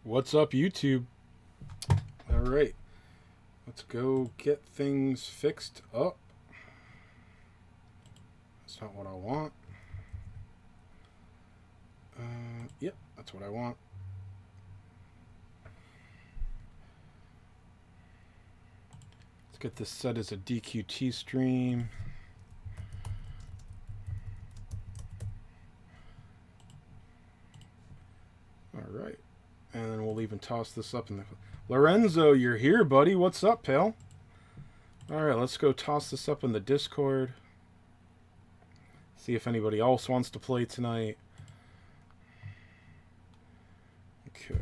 What's up, YouTube? All right, let's go get things fixed up. That's not what I want. Yep, that's what I want. Let's get this set as a DQT stream. All right, and then we'll even toss this up in the... Lorenzo, you're here, buddy. What's up, pal? All right, let's go toss this up in the Discord. See if anybody else wants to play tonight. Okay.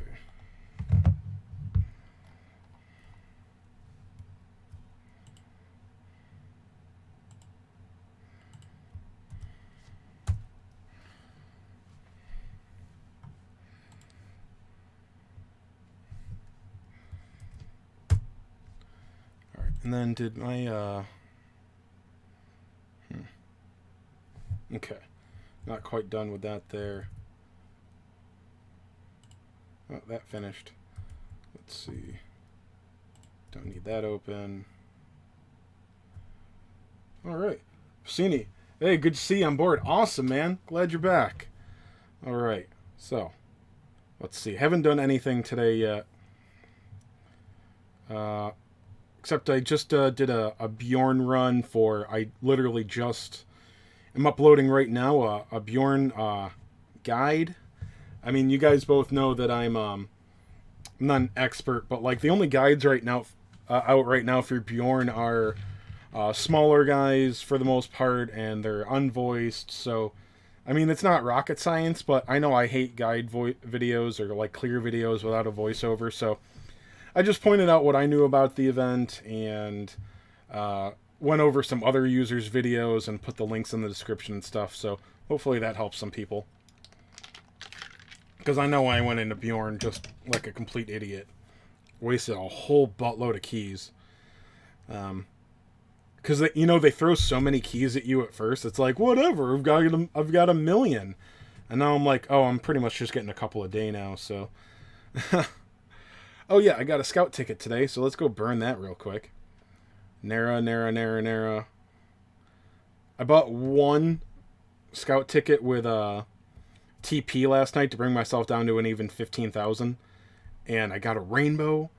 All right, and then did my Okay, not quite done with that there. Oh, that finished. Let's see. Don't need that open. All right, Pacini. Hey, good to see you on board. Awesome, man. Glad you're back. All right, so let's see. Haven't done anything today yet. Except I just did a Bjorn run for... I literally just... I'm uploading right now a Bjorn guide. I mean, you guys both know that I'm not an expert, but like the only guides right now out right now for Bjorn are smaller guys for the most part, and they're unvoiced. So, I mean, it's not rocket science, but I know I hate guide videos or like clear videos without a voiceover. So, I just pointed out what I knew about the event and went over some other users' videos and put the links in the description and stuff. So hopefully that helps some people. Because I know I went into Bjorn just like a complete idiot. Wasted a whole buttload of keys. Because, you know, they throw so many keys at you at first. It's like, whatever, I've got a million. And now I'm like, oh, I'm pretty much just getting a couple a day now, so... Oh yeah, I got a scout ticket today, so let's go burn that real quick. Nara. I bought one scout ticket with TP last night to bring myself down to an even 15,000. And I got a rainbow.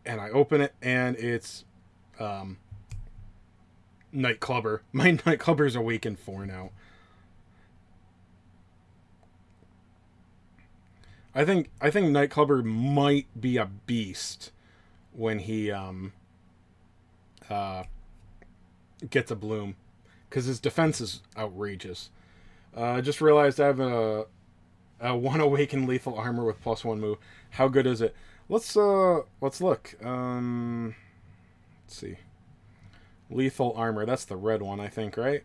And I open it, and it's Night Clubber. My Night Clubber's awakened 4 now. I think Night Clubber might be a beast when he gets a bloom, because his defense is outrageous. I just realized I have a 1 awakened lethal armor with +1 move. How good is it? Let's look. Let's see. Lethal armor. That's the red one, I think, right?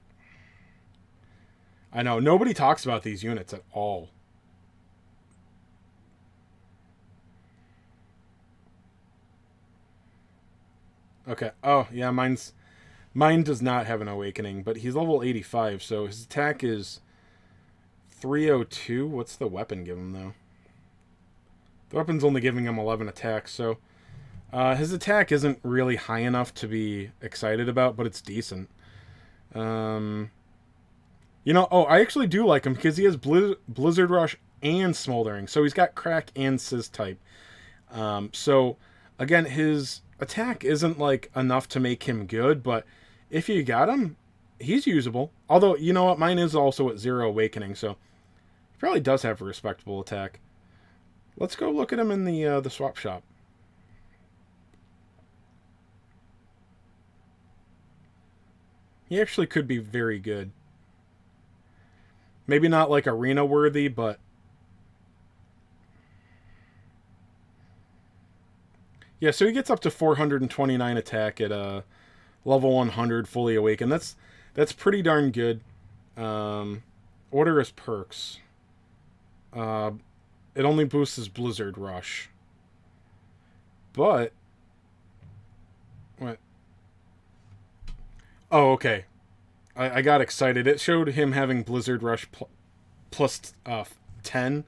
I know nobody talks about these units at all. Okay. Oh, yeah, mine does not have an awakening, but he's level 85, so his attack is 302. What's the weapon give him, though? The weapon's only giving him 11 attacks, so his attack isn't really high enough to be excited about, but it's decent. You know, I actually do like him because he has Blizzard Rush and Smoldering, so he's got Crack and Sizz type. So, again, his attack isn't like enough to make him good, but if you got him, he's usable. Although, you know what, mine is also at 0 awakening, so he probably does have a respectable attack. Let's go look at him in the swap shop. He actually could be very good. Maybe not like arena worthy, but yeah, so he gets up to 429 attack at level 100 fully awakened. That's pretty darn good. Order his perks. It only boosts his Blizzard Rush. But what? Oh, okay. I got excited. It showed him having Blizzard Rush plus 10,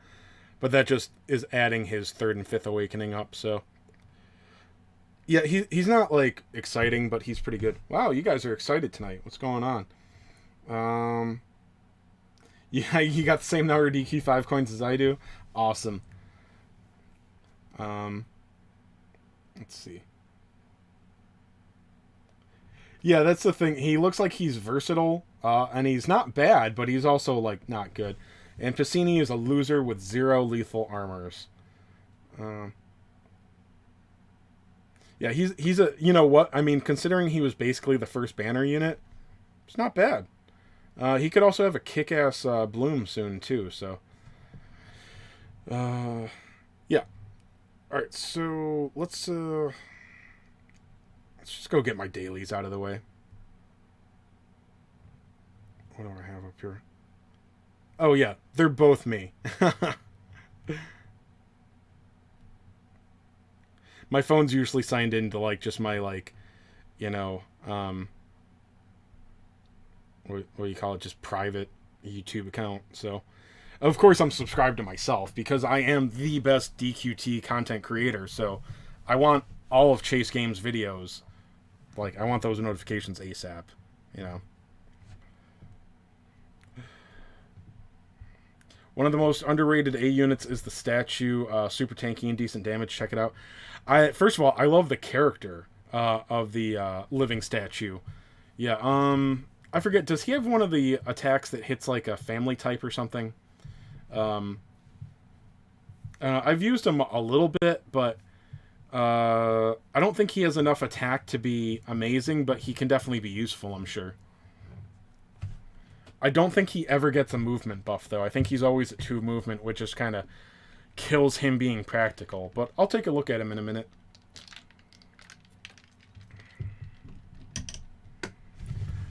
but that just is adding his third and fifth awakening up. So yeah, he's not like exciting, but he's pretty good. Wow, you guys are excited tonight. What's going on? Yeah, you got the same number of DQ5 coins as I do. Awesome. Let's see. Yeah, that's the thing. He looks like he's versatile, and he's not bad, but he's also like not good. And Piscini is a loser with 0 lethal armors. Yeah, he's a, you know what? I mean, considering he was basically the first banner unit, it's not bad. He could also have a kick-ass bloom soon too. So, yeah. All right, so let's just go get my dailies out of the way. What do I have up here? Oh yeah, they're both me. My phone's usually signed into like just my like, you know, what do you call it? Just private YouTube account. So, of course, I'm subscribed to myself because I am the best DQT content creator. So, I want all of Chase Games' videos. Like, I want those notifications ASAP. You know. One of the most underrated A units is the statue, super tanky and decent damage. Check it out. First of all, I love the character of the living statue. Yeah, I forget. Does he have one of the attacks that hits like a family type or something? I've used him a little bit, but I don't think he has enough attack to be amazing, but he can definitely be useful, I'm sure. I don't think he ever gets a movement buff, though. I think he's always at 2 movement, which just kind of kills him being practical. But I'll take a look at him in a minute.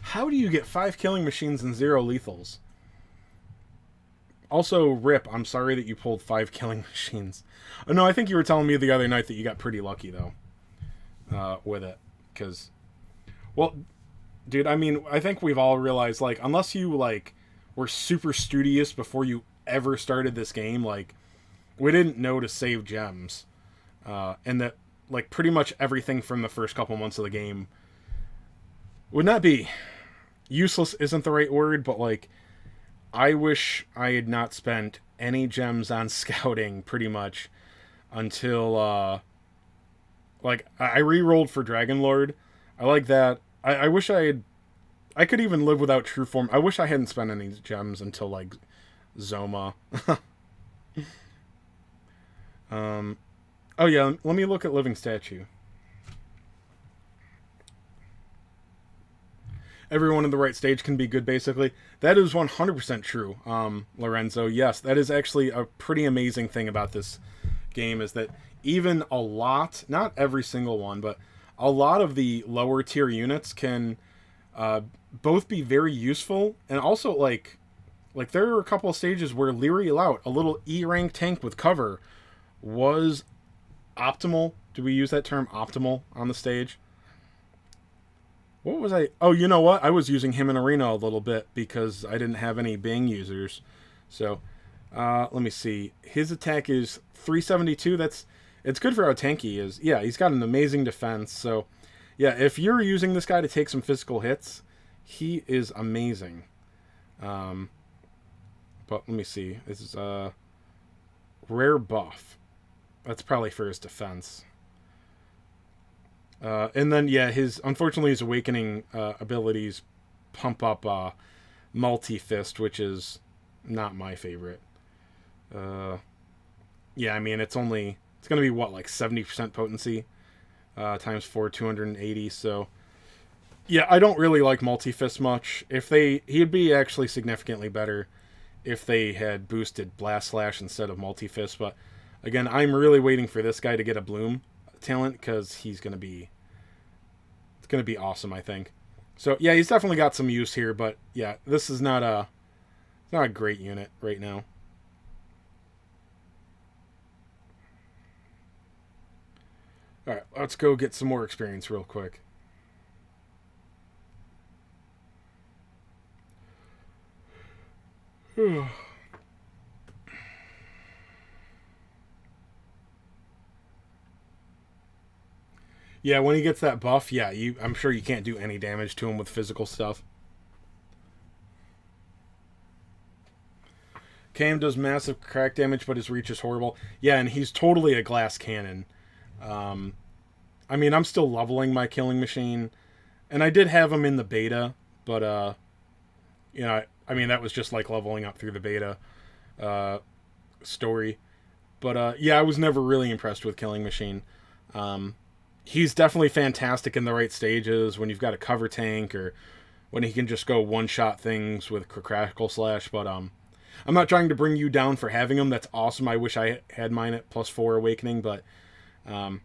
How do you get 5 killing machines and 0 lethals? Also, Rip, I'm sorry that you pulled 5 killing machines. Oh, no, I think you were telling me the other night that you got pretty lucky, though, with it. Because, well, dude, I mean, I think we've all realized, like, unless you, like, were super studious before you ever started this game, like, we didn't know to save gems. And that, like, pretty much everything from the first couple months of the game would not be... Useless isn't the right word, but, like, I wish I had not spent any gems on scouting, pretty much, until, like, I re-rolled for Dragon Lord. I like that. I wish I had... I could even live without True Form. I wish I hadn't spent any gems until, like, Zoma. Oh, yeah, let me look at Living Statue. Everyone in the right stage can be good, basically. That is 100% true, Lorenzo. Yes, that is actually a pretty amazing thing about this game, is that even a lot, not every single one, but a lot of the lower tier units can both be very useful, and also, like there are a couple of stages where Leary Lout, a little E-rank tank with cover, was optimal. Do we use that term, optimal, on the stage? What was I... Oh, you know what? I was using him in Arena a little bit because I didn't have any Bang users. So, let me see. His attack is 372. It's good for how tanky he is. Yeah, he's got an amazing defense. So, yeah, if you're using this guy to take some physical hits, he is amazing. But let me see. This is a rare buff. That's probably for his defense. And then, yeah, unfortunately, his awakening abilities pump up multi-fist, which is not my favorite. Yeah, I mean, it's going to be, what, like 70% potency times 4, 280, so... Yeah, I don't really like multi-fist much. He'd be actually significantly better if they had boosted Blast Slash instead of multi-fist, but again, I'm really waiting for this guy to get a Bloom talent, because it's going to be awesome, I think. So, yeah, he's definitely got some use here, but yeah, this is not a great unit right now. Alright, let's go get some more experience real quick. Yeah, when he gets that buff, yeah, I'm sure you can't do any damage to him with physical stuff. Cam does massive crack damage, but his reach is horrible. Yeah, and he's totally a glass cannon. Um, I mean, I'm still leveling my killing machine, and I did have him in the beta, but I mean that was just like leveling up through the beta uh, story. But yeah, I was never really impressed with killing machine. Um, he's definitely fantastic in the right stages when you've got a cover tank or when he can just go one shot things with crackle slash. But I'm not trying to bring you down for having him. That's awesome. I wish I had mine at +4 awakening, but um,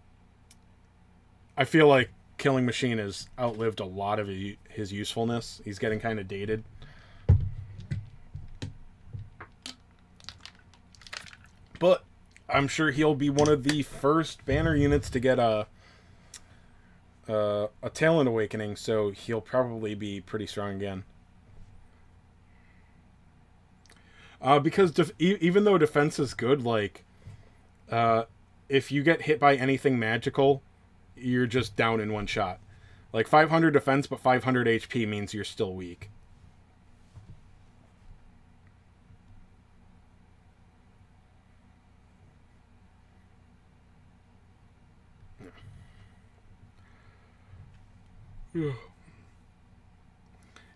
I feel like killing machine has outlived a lot of his usefulness. He's getting kind of dated. But I'm sure he'll be one of the first banner units to get a talent awakening, so he'll probably be pretty strong again. Because even though defense is good, like if you get hit by anything magical, you're just down in one shot. Like 500 defense but 500 HP means you're still weak.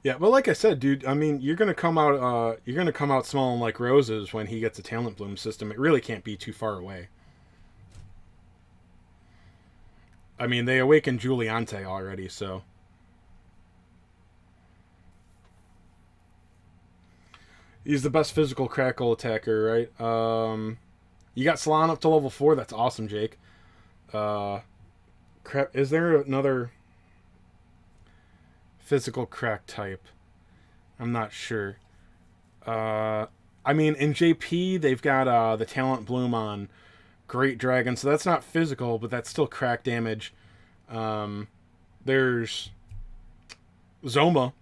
Yeah, but like I said, dude, I mean, you're gonna come out smelling like roses when he gets a talent bloom system. It really can't be too far away. I mean, they awakened Giuliante already, so he's the best physical crackle attacker, right? You got Salon up to level 4. That's awesome, Jake. Uh, crap. Is there another physical crack type? I'm not sure. I mean, in JP they've got the talent bloom on Great Dragon, so that's not physical, but that's still crack damage. Um, there's Zoma.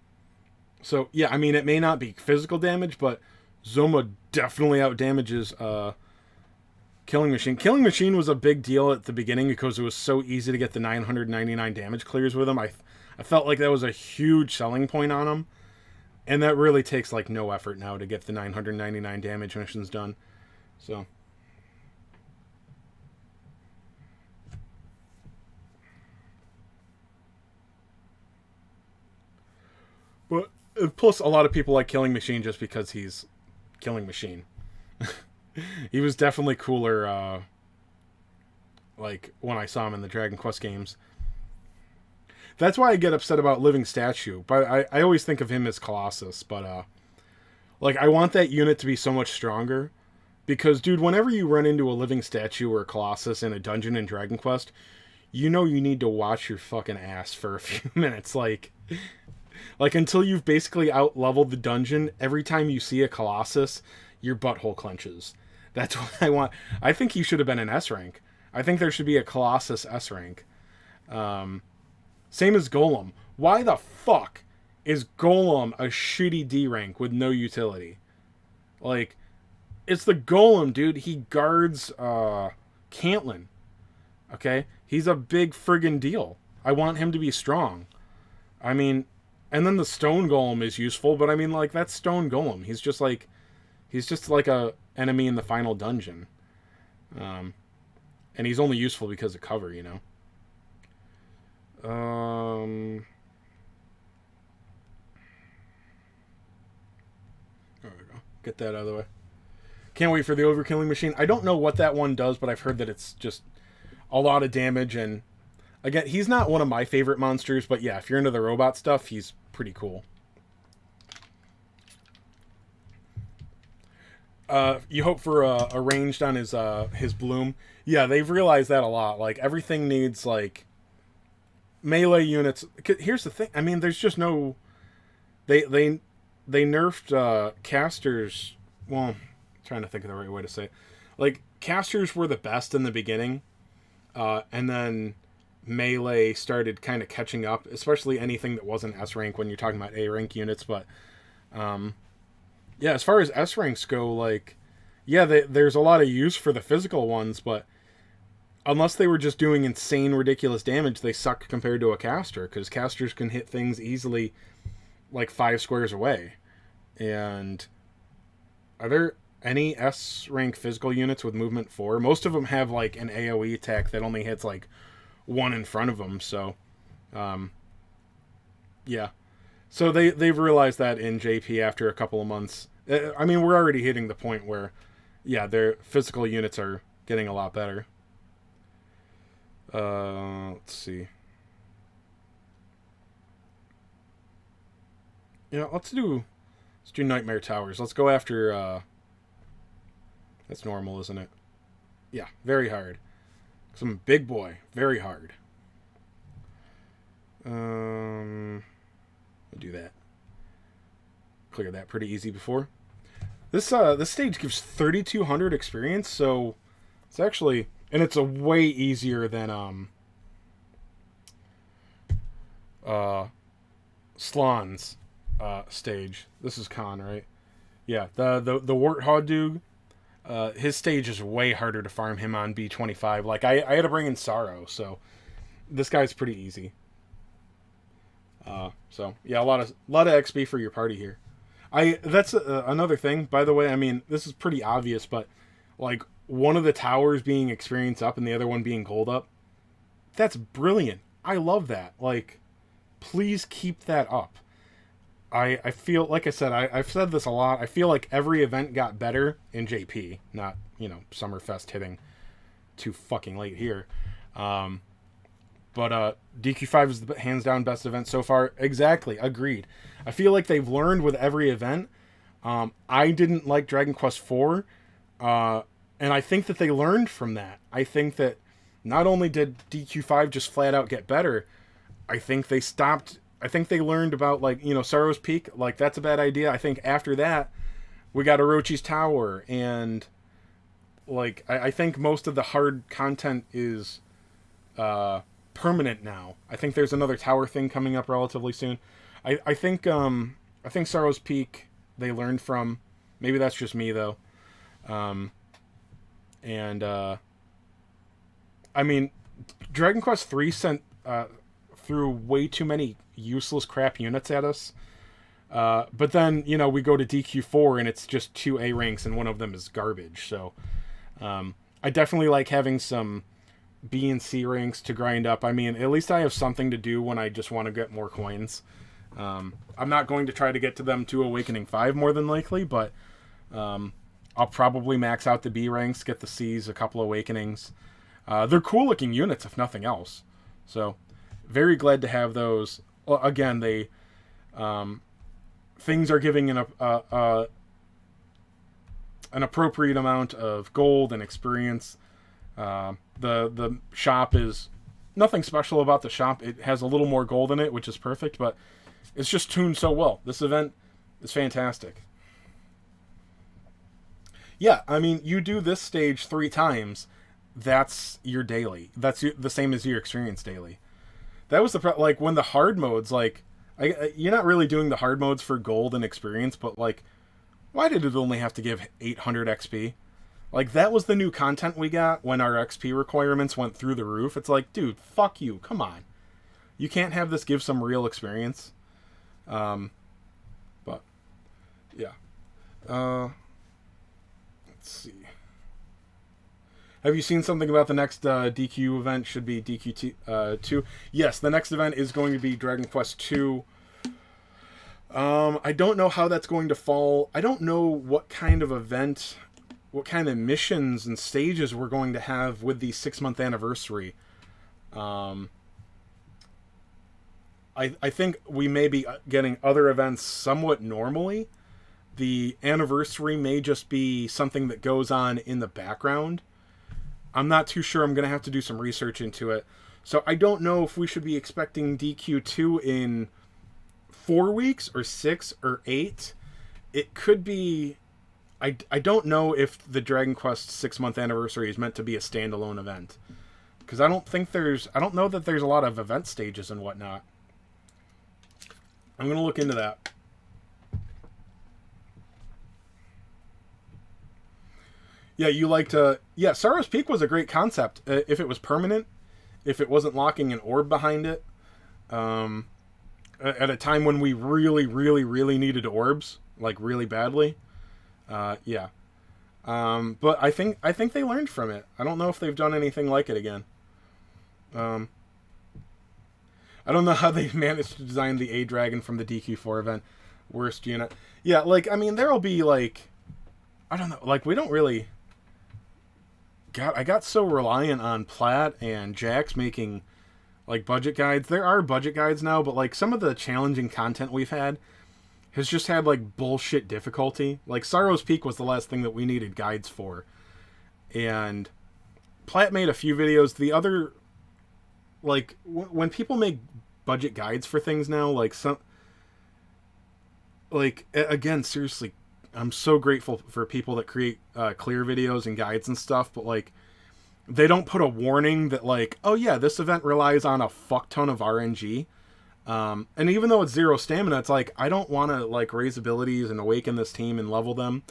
So yeah, I mean it may not be physical damage, but Zoma definitely outdamages Killing Machine. Killing Machine was a big deal at the beginning because it was so easy to get the 999 damage clears with him. I felt like that was a huge selling point on him. And that really takes like no effort now to get the 999 damage missions done. So but plus a lot of people like Killing Machine just because he's Killing Machine. He was definitely cooler like when I saw him in the Dragon Quest games. That's why I get upset about Living Statue. But I always think of him as Colossus. But like I want that unit to be so much stronger. Because, dude, whenever you run into a Living Statue or a Colossus in a dungeon in Dragon Quest, you know you need to watch your fucking ass for a few minutes. Like until you've basically out-leveled the dungeon, every time you see a Colossus, your butthole clenches. That's what I want. I think he should have been an S rank. I think there should be a Colossus S rank. Same as Golem. Why the fuck is Golem a shitty D rank with no utility? Like, it's the Golem, dude. He guards Caitlyn. Okay? He's a big friggin' deal. I want him to be strong. I mean, and then the Stone Golem is useful, but I mean, like, that's Stone Golem. He's just like a enemy in the final dungeon. And he's only useful because of cover, you know? There we go. Get that out of the way. Can't wait for the Overkilling Machine. I don't know what that one does, but I've heard that it's just a lot of damage. And again, he's not one of my favorite monsters, but yeah, if you're into the robot stuff, he's pretty cool. You hope for a ranged on his bloom. Yeah, they've realized that a lot. Like everything needs like melee units. Here's the thing. I mean, there's just no. They nerfed casters. Well, I'm trying to think of the right way to say it. Like casters were the best in the beginning, and then melee started kind of catching up, especially anything that wasn't S rank when you're talking about A rank units. But yeah, as far as S ranks go, like yeah, there's a lot of use for the physical ones, but unless they were just doing insane, ridiculous damage, they suck compared to a caster, because casters can hit things easily like 5 squares away. And are there any S rank physical units with movement 4? Most of them have like an AoE attack that only hits like 1 in front of them, so yeah. So they've realized that in JP after a couple of months. I mean, we're already hitting the point where, yeah, their physical units are getting a lot better. Let's see. Yeah, let's do Nightmare Towers. Let's go after. That's normal, isn't it? Yeah, very hard. Some big boy, very hard. I'll do that. Clear that pretty easy before. This stage gives 3,200 experience, so it's actually, and it's a way easier than Slan's stage. This is Khan, right? Yeah, the Warthog dude. His stage is way harder to farm him on B25. Like I had to bring in Sorrow, so this guy's pretty easy. So yeah, a lot of XP for your party here. That's another thing, by the way. I mean, this is pretty obvious, but like one of the towers being experience up and the other one being gold up, that's brilliant. I love that. Like, please keep that up. I feel, like I said, I've said this a lot. I feel like every event got better in JP, not, Summerfest hitting too fucking late here. But DQ5 is the hands down best event so far. Exactly, agreed. I feel like they've learned with every event. I didn't like Dragon Quest IV, and I think that they learned from that. I think that not only did DQ5 just flat out get better, I think they learned about, Sorrow's Peak. Like, that's a bad idea. I think after that, we got Orochi's Tower, and, I think most of the hard content is permanent now. I think there's another tower thing coming up relatively soon. I think Sorrow's Peak they learned from. Maybe that's just me, though. I mean, Dragon Quest III sent threw way too many useless crap units at us. But then, we go to DQ4 and it's just 2 A ranks and one of them is garbage. So I definitely like having some B and C ranks to grind up. I mean, at least I have something to do when I just want to get more coins. I'm not going to try to get to them to Awakening 5 more than likely, but I'll probably max out the B ranks, get the C's, a couple Awakenings. They're cool looking units if nothing else. So very glad to have those. Well, again, they things are giving an appropriate amount of gold and experience. The shop is nothing special about the shop. It has a little more gold in it, which is perfect, but it's just tuned so well. This event is fantastic. Yeah, I mean, you do this stage 3 times, that's your daily. That's the same as your experience daily. That was when the hard modes, you're not really doing the hard modes for gold and experience, but why did it only have to give 800 XP? That was the new content we got when our XP requirements went through the roof. It's dude, fuck you, come on. You can't have this give some real experience. But, yeah. Let's see. Have you seen something about the next DQ event? Should be DQ 2. Yes, the next event is going to be Dragon Quest 2. I don't know how that's going to fall. I don't know what kind of event, what kind of missions and stages we're going to have with the 6-month anniversary. I think we may be getting other events somewhat normally. The anniversary may just be something that goes on in the background. I'm not too sure. I'm going to have to do some research into it. So I don't know if we should be expecting DQ2 in 4 weeks or 6 or 8. It could be... I don't know if the Dragon Quest 6-month anniversary is meant to be a standalone event. Because I don't know that there's a lot of event stages and whatnot. I'm going to look into that. Yeah, you like to. Yeah, Sorrow's Peak was a great concept. If it was permanent, if it wasn't locking an orb behind it, um, at a time when we really, really, really needed orbs, like really badly. Yeah. But I think they learned from it. I don't know if they've done anything like it again. Um, I don't know how they managed to design the A Dragon from the DQ4 event. Worst unit. Yeah, like, I mean, there'll be, like, I don't know, like, we don't really. God, I got so reliant on Platt and Jax making, like, budget guides. There are budget guides now, but, like, some of the challenging content we've had has just had, like, bullshit difficulty. Like, Sorrow's Peak was the last thing that we needed guides for. And Platt made a few videos. The other, like, when people make budget guides for things now, like, some, like, again, seriously, I'm so grateful for people that create clear videos and guides and stuff, but, like, they don't put a warning that, like, oh yeah, this event relies on a fuck ton of RNG. And even though it's 0 stamina, it's like, I don't want to, like, raise abilities and awaken this team and level them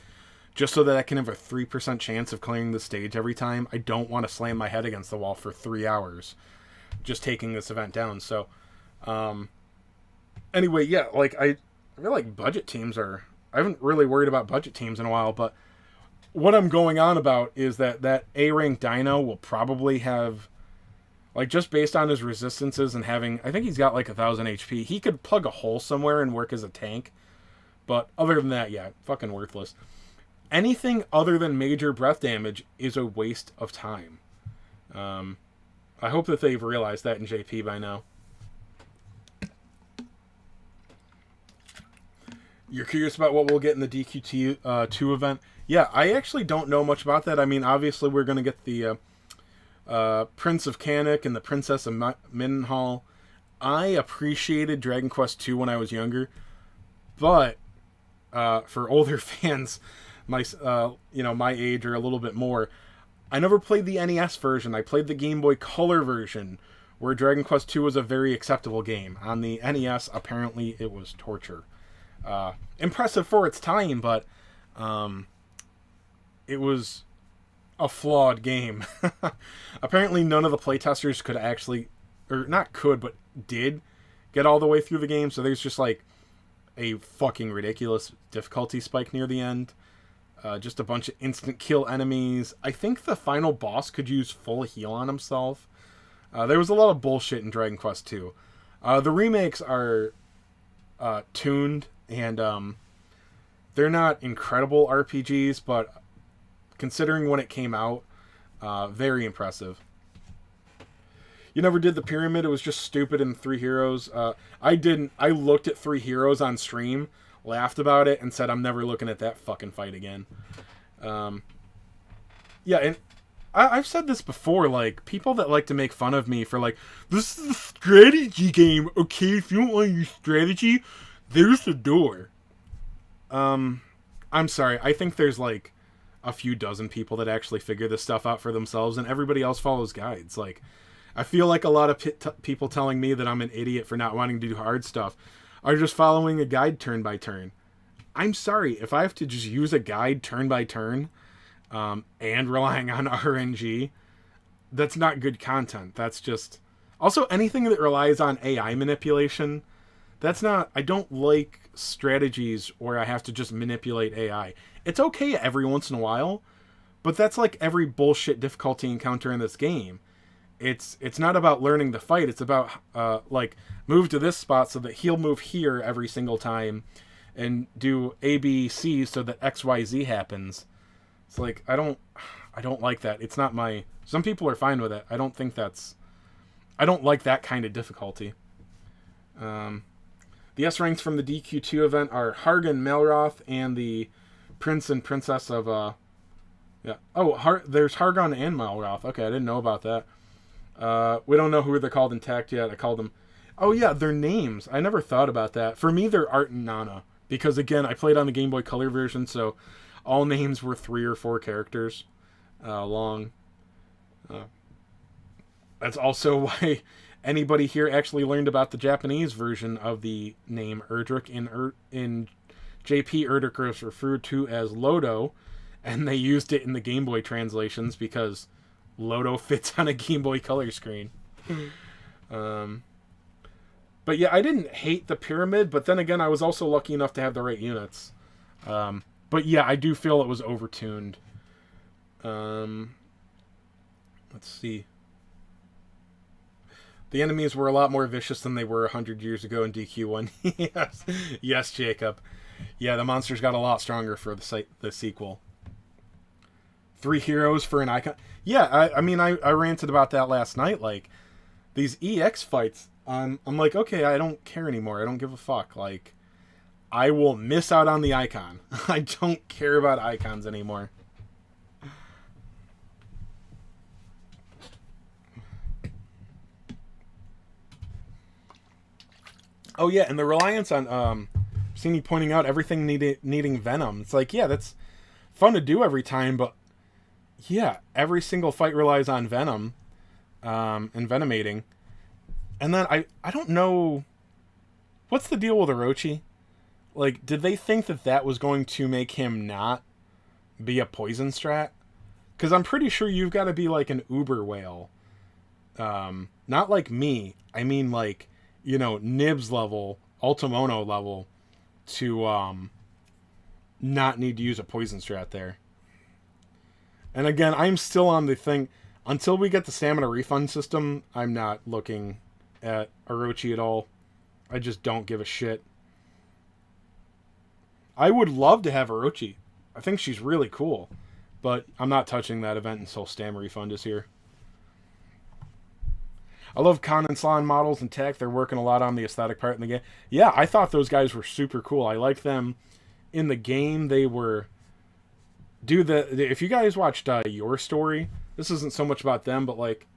just so that I can have a 3% chance of clearing the stage every time. I don't want to slam my head against the wall for 3 hours just taking this event down. So, anyway, yeah, like, I feel like budget teams are... I haven't really worried about budget teams in a while, but what I'm going on about is that A-rank Dino will probably have, like, just based on his resistances and having... I think he's got, like, 1,000 HP. He could plug a hole somewhere and work as a tank. But other than that, yeah, fucking worthless. Anything other than major breath damage is a waste of time. I hope that they've realized that in JP by now. You're curious about what we'll get in the DQT 2 event? Yeah, I actually don't know much about that. I mean, obviously we're going to get the Prince of Canik and the Princess of Mindenhall. I appreciated Dragon Quest II when I was younger, but for older fans, my my age or a little bit more, I never played the NES version. I played the Game Boy Color version, where Dragon Quest II was a very acceptable game. On the NES, apparently it was torture. Impressive for its time, but it was a flawed game. Apparently none of the playtesters could actually, or not could, but did get all the way through the game, so there's just like a fucking ridiculous difficulty spike near the end. Just a bunch of instant kill enemies. I think the final boss could use full heal on himself. There was a lot of bullshit in Dragon Quest II. The remakes are tuned, and they're not incredible RPGs, but considering when it came out, very impressive. You never did the Pyramid. It was just stupid in Three Heroes. I didn't. I looked at Three Heroes on stream, laughed about it, and said I'm never looking at that fucking fight again. Yeah, and I've said this before, like, people that like to make fun of me for, like, this is a strategy game, okay? If you don't want to use strategy, there's the door. I'm sorry. I think there's, like, a few dozen people that actually figure this stuff out for themselves, and everybody else follows guides. Like, I feel like a lot of people telling me that I'm an idiot for not wanting to do hard stuff are just following a guide turn by turn. I'm sorry, if I have to just use a guide turn by turn, and relying on RNG, that's not good content. That's just... Also, anything that relies on AI manipulation, that's not... I don't like strategies where I have to just manipulate AI. It's okay every once in a while, but that's like every bullshit difficulty encounter in this game. It's not about learning the fight. It's about, like, move to this spot so that he'll move here every single time and do A, B, C so that X, Y, Z happens. It's like, I don't like that. It's not my... Some people are fine with it. I don't think that's... I don't like that kind of difficulty. The S ranks from the DQ2 event are Hargan Malroth and the Prince and Princess of... yeah. Oh, there's Hargan and Malroth. Okay, I didn't know about that. We don't know who they're called in Tact yet. I called them... Oh, yeah, their names. I never thought about that. For me, they're Art and Nana. Because, again, I played on the Game Boy Color version, so all names were 3 or 4 characters long. That's also why anybody here actually learned about the Japanese version of the name Erdrick. In JP, Erdrick is referred to as Lodo, and they used it in the Game Boy translations because Loto fits on a Game Boy Color screen. But yeah, I didn't hate the Pyramid, but then again, I was also lucky enough to have the right units. But yeah, I do feel it was overtuned. Let's see. The enemies were a lot more vicious than they were 100 years ago in DQ1. Yes. Yes, Jacob. Yeah, the monsters got a lot stronger for the sequel. 3 heroes for an icon. Yeah, I mean, I ranted about that last night. Like, these EX fights, I'm like, okay, I don't care anymore. I don't give a fuck. Like, I will miss out on the icon. I don't care about icons anymore. Oh yeah, and the reliance on seeing you pointing out everything needing Venom. It's like, yeah, that's fun to do every time, but yeah, every single fight relies on Venom, and Venomating. And then I don't know, what's the deal with Orochi? Like, did they think that was going to make him not be a poison strat? Because I'm pretty sure you've got to be like an uber whale. Not like me. I mean, like, you know, Nibs level, Ultimono level, to not need to use a poison strat there. And again, I'm still on the thing, until we get the stamina refund system, I'm not looking at Orochi at all. I just don't give a shit. I would love to have Orochi. I think she's really cool. But I'm not touching that event until stamina refund is here. I love Khan and Slan models and Tact. They're working a lot on the aesthetic part in the game. Yeah, I thought those guys were super cool. I liked them in the game. They were... if you guys watched Your Story, this isn't so much about them, but like...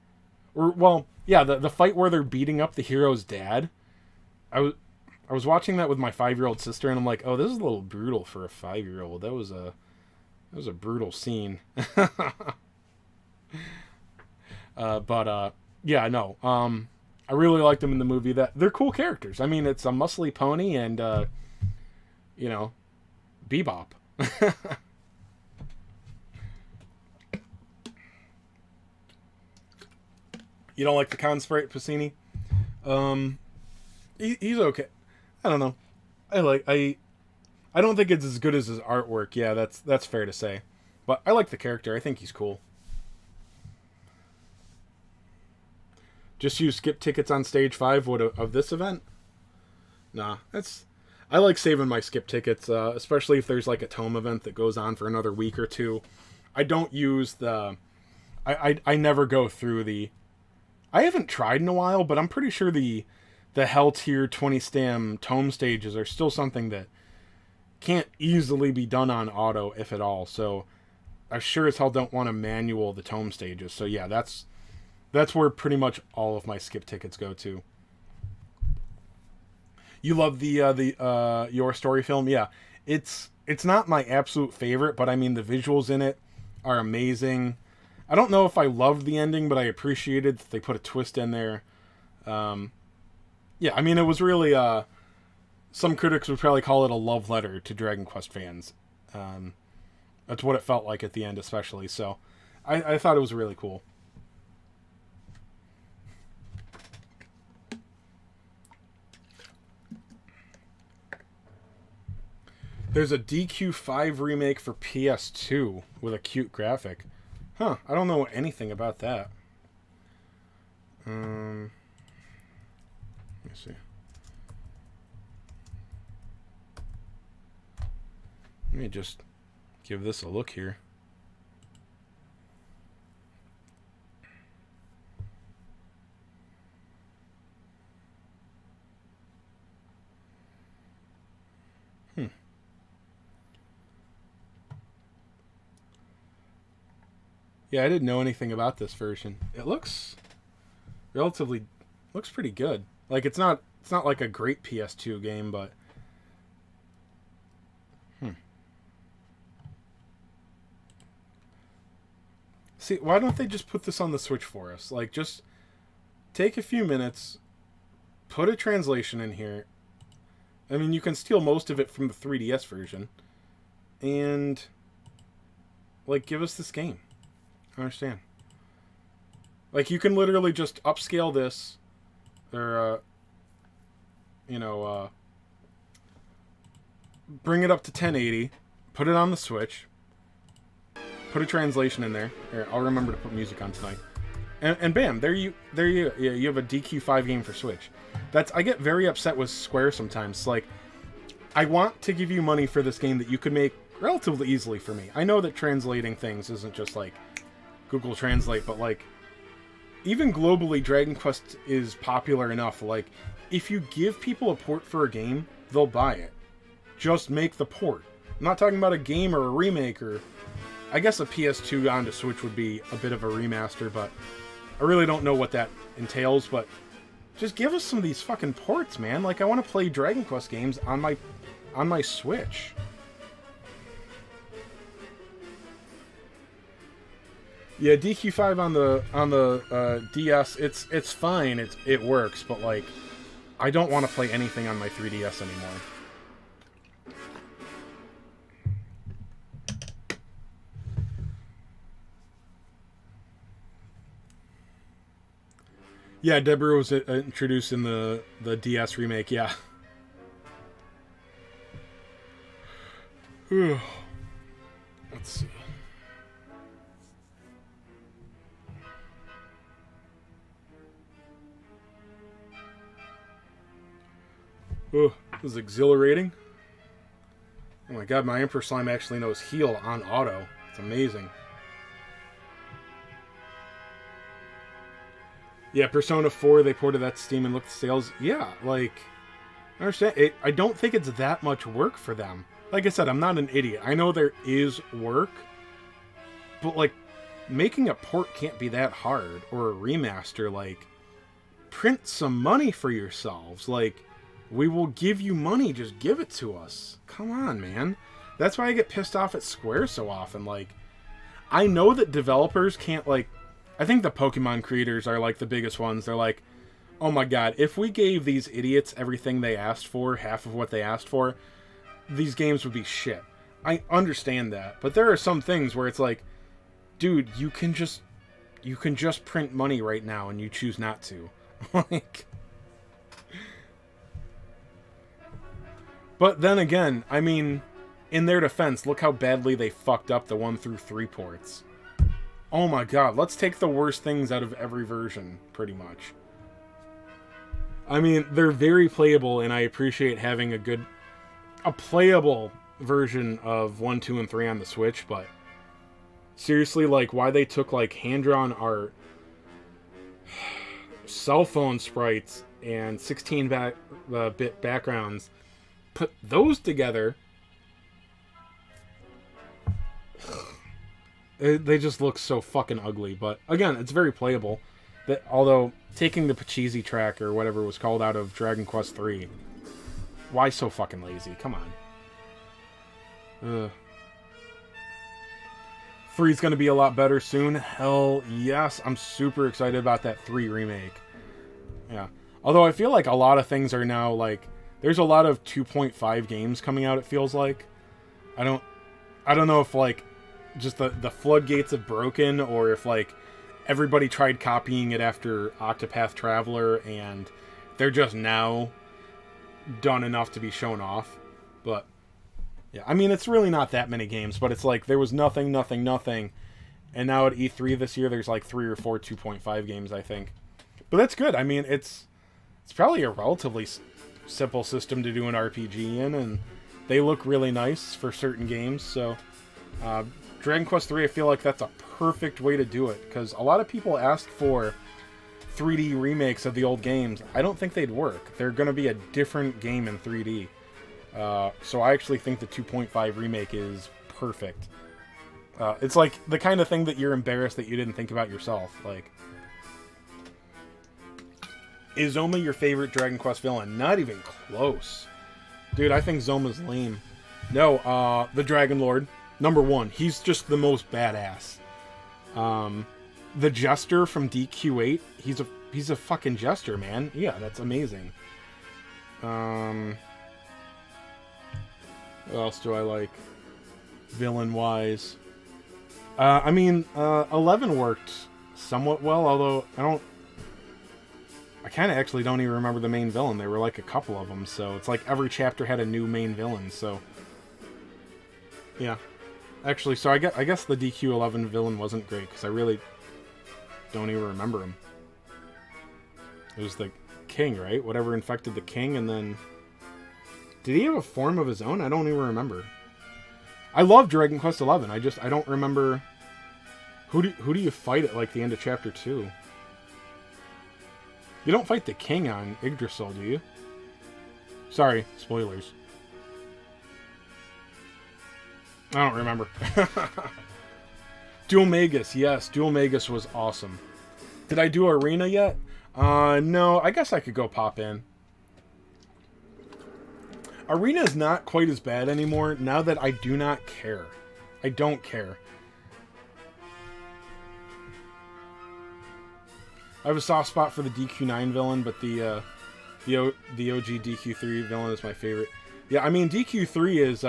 the fight where they're beating up the hero's dad. I was watching that with my 5-year-old sister, and I'm like, oh, this is a little brutal for a 5-year-old. That was a brutal scene. Yeah, no. I really liked them in the movie. That they're cool characters. I mean, it's a muscly pony and Bebop. You don't like the Consprite Pacini? He's okay. I don't know. I don't think it's as good as his artwork. Yeah, that's fair to say. But I like the character. I think he's cool. Just use skip tickets on stage 5 of this event? Nah, I like saving my skip tickets, especially if there's like a tome event that goes on for another week or two. I don't use I never go through the... I haven't tried in a while, but I'm pretty sure the Hell Tier 20 stam tome stages are still something that can't easily be done on auto, if at all. So I sure as hell don't want to manual the tome stages. So yeah, that's where pretty much all of my skip tickets go to. You love the Your Story film? Yeah. It's not my absolute favorite, but I mean the visuals in it are amazing. I don't know if I loved the ending, but I appreciated that they put a twist in there. Yeah, I mean it was really some critics would probably call it a love letter to Dragon Quest fans. That's what it felt like at the end, especially. So I thought it was really cool. There's a DQ5 remake for PS2 with a cute graphic. Huh, I don't know anything about that. Let me see. Let me just give this a look here. Yeah, I didn't know anything about this version. It looks pretty good. Like it's not like a great PS2 game, but See, why don't they just put this on the Switch for us? Like just take a few minutes, put a translation in here. I mean, you can steal most of it from the 3DS version. And Like, give us this game. I understand. Like, you can literally just upscale this, or, bring it up to 1080, put it on the Switch, put a translation in there. Here, I'll remember to put music on tonight. And bam, there you have a DQ5 game for Switch. I get very upset with Square sometimes. Like, I want to give you money for this game that you could make relatively easily for me. I know that translating things isn't just like Google Translate, but like, even globally, Dragon Quest is popular enough. Like, if you give people a port for a game, they'll buy it. Just make the port. I'm not talking about a game or a remake, or I guess a PS2 onto Switch would be a bit of a remaster, but I really don't know what that entails. But just give us some of these fucking ports, man. Like, I want to play Dragon Quest games on my Switch. Yeah, DQ5 on the DS, it's fine. It works, but like, I don't want to play anything on my 3DS anymore. Yeah, Deborah was introduced in the DS remake. Yeah. Let's see. Oh, this is exhilarating. Oh my god, my Emperor Slime actually knows heal on auto. It's amazing. Yeah, Persona 4, they ported that to Steam and looked at sales. Yeah, like, I understand. I don't think it's that much work for them. Like I said, I'm not an idiot. I know there is work, but like, making a port can't be that hard, or a remaster. Like, print some money for yourselves. Like, we will give you money, just give it to us. Come on, man. That's why I get pissed off at Square so often. Like, I know that developers can't, like, I think the Pokemon creators are, like, the biggest ones. They're like, oh my god, if we gave these idiots everything they asked for, half of what they asked for, these games would be shit. I understand that. But there are some things where it's like, dude, you can just print money right now and you choose not to. Like, but then again, I mean, in their defense, look how badly they fucked up the 1 through 3 ports. Oh my god, let's take the worst things out of every version, pretty much. I mean, they're very playable, and I appreciate having a playable version of 1, 2, and 3 on the Switch, but seriously, like, why they took, like, hand-drawn art, cell phone sprites, and 16-bit backgrounds, put those together, they just look so fucking ugly. But again, it's very playable. That, although taking the Pachisi track or whatever it was called out of Dragon Quest 3, why so fucking lazy? Come on. 3's gonna be a lot better soon. Hell yes, I'm super excited about that 3 remake. Yeah, although I feel like a lot of things are now like, there's a lot of 2.5 games coming out. It feels like I don't know if like just the floodgates have broken, or if like everybody tried copying it after Octopath Traveler and they're just now done enough to be shown off. But yeah, I mean, it's really not that many games, but it's like there was nothing, and now at E3 this year there's like 3 or 4 2.5 games, I think. But that's good. I mean, it's probably a relatively simple system to do an RPG in, and they look really nice for certain games. So Dragon Quest 3, I feel like that's a perfect way to do it, because a lot of people ask for 3D remakes of the old games. I don't think they'd work. They're going to be a different game in 3D. So I actually think the 2.5 remake is perfect. It's like the kind of thing that you're embarrassed that you didn't think about yourself. Like, is Zoma your favorite Dragon Quest villain? Not even close. Dude, I think Zoma's lame. No, the Dragon Lord. Number 1. He's just the most badass. The Jester from DQ8. He's a fucking jester, man. Yeah, that's amazing. What else do I like? Villain-wise. I mean, 11 worked somewhat well, although I kind of actually don't even remember the main villain. There were like a couple of them, so it's like every chapter had a new main villain, so... Yeah. Actually, so I guess the DQ11 villain wasn't great, because I really don't even remember him. It was the king, right? Whatever infected the king, and then... Did he have a form of his own? I don't even remember. I love Dragon Quest XI. I don't remember... Who do you fight at, like, the end of Chapter 2? You don't fight the king on Yggdrasil, do you? Sorry, spoilers. I don't remember. Dual Magus, yes. Dual Magus was awesome. Did I do Arena yet? No. I guess I could go pop in. Arena is not quite as bad anymore now that I do not care. I don't care. I have a soft spot for the DQ9 villain, but the OG DQ3 villain is my favorite. Yeah, I mean, DQ3 is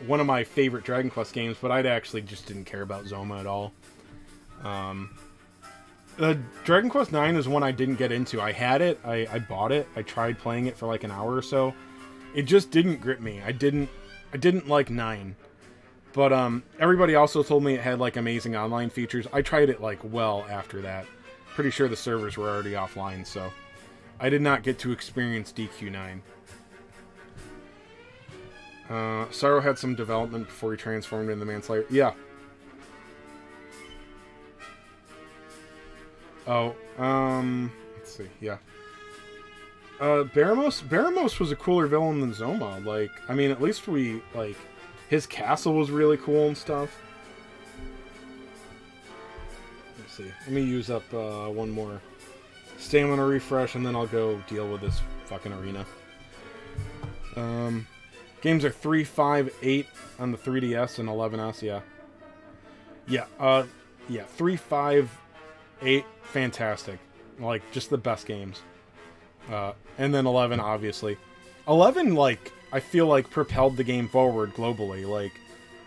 one of my favorite Dragon Quest games, but I actually just didn't care about Zoma at all. Dragon Quest 9 is one I didn't get into. I had it, I bought it, I tried playing it for like an hour or so. It just didn't grip me. I didn't like 9. But everybody also told me it had like amazing online features. I tried it like well after that. Pretty sure the servers were already offline, so I did not get to experience DQ9. Sorrow had some development before he transformed into the Manslayer. Yeah. Oh, let's see. Yeah. Baramos was a cooler villain than Zoma. Like, I mean, at least his castle was really cool and stuff. Let's see. Let me use up one more stamina refresh, and then I'll go deal with this fucking arena. Games are 3, 5, 8 on the 3DS and 11S, yeah. Yeah, 3, 5, 8, fantastic. Like, just the best games. And then 11, obviously. 11, like, I feel like propelled the game forward globally. Like,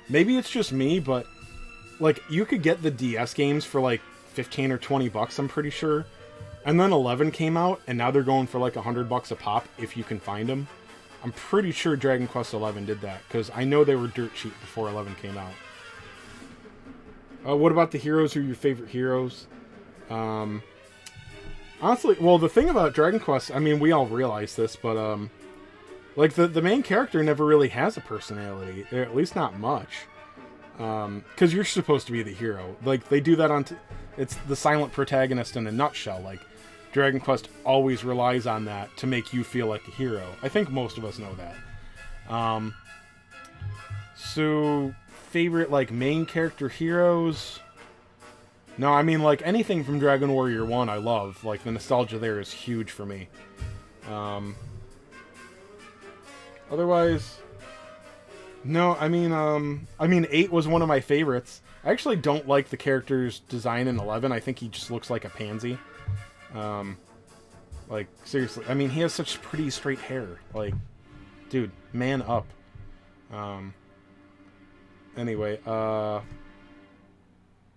maybe it's just me, but, like, you could get the DS games for, like, 15 or 20 bucks, I'm pretty sure. And then 11 came out, and now they're going for, like, 100 bucks a pop, if you can find them. I'm pretty sure Dragon Quest XI did that, because I know they were dirt cheap before 11 came out. What about the heroes? Who are your favorite heroes? Honestly, well, the thing about Dragon Quest, I mean, we all realize this, but, like, the main character never really has a personality, or at least not much. Because you're supposed to be the hero. Like, they do that it's the silent protagonist in a nutshell. Like, Dragon Quest always relies on that to make you feel like a hero. I think most of us know that. So, favorite, like, main character heroes? No, I mean, like, anything from Dragon Warrior 1 I love. Like, the nostalgia there is huge for me. Otherwise, no, I mean, 8 was one of my favorites. I actually don't like the character's design in 11. I think he just looks like a pansy. Like, seriously, I mean, he has such pretty straight hair. Like, dude, man up. Anyway,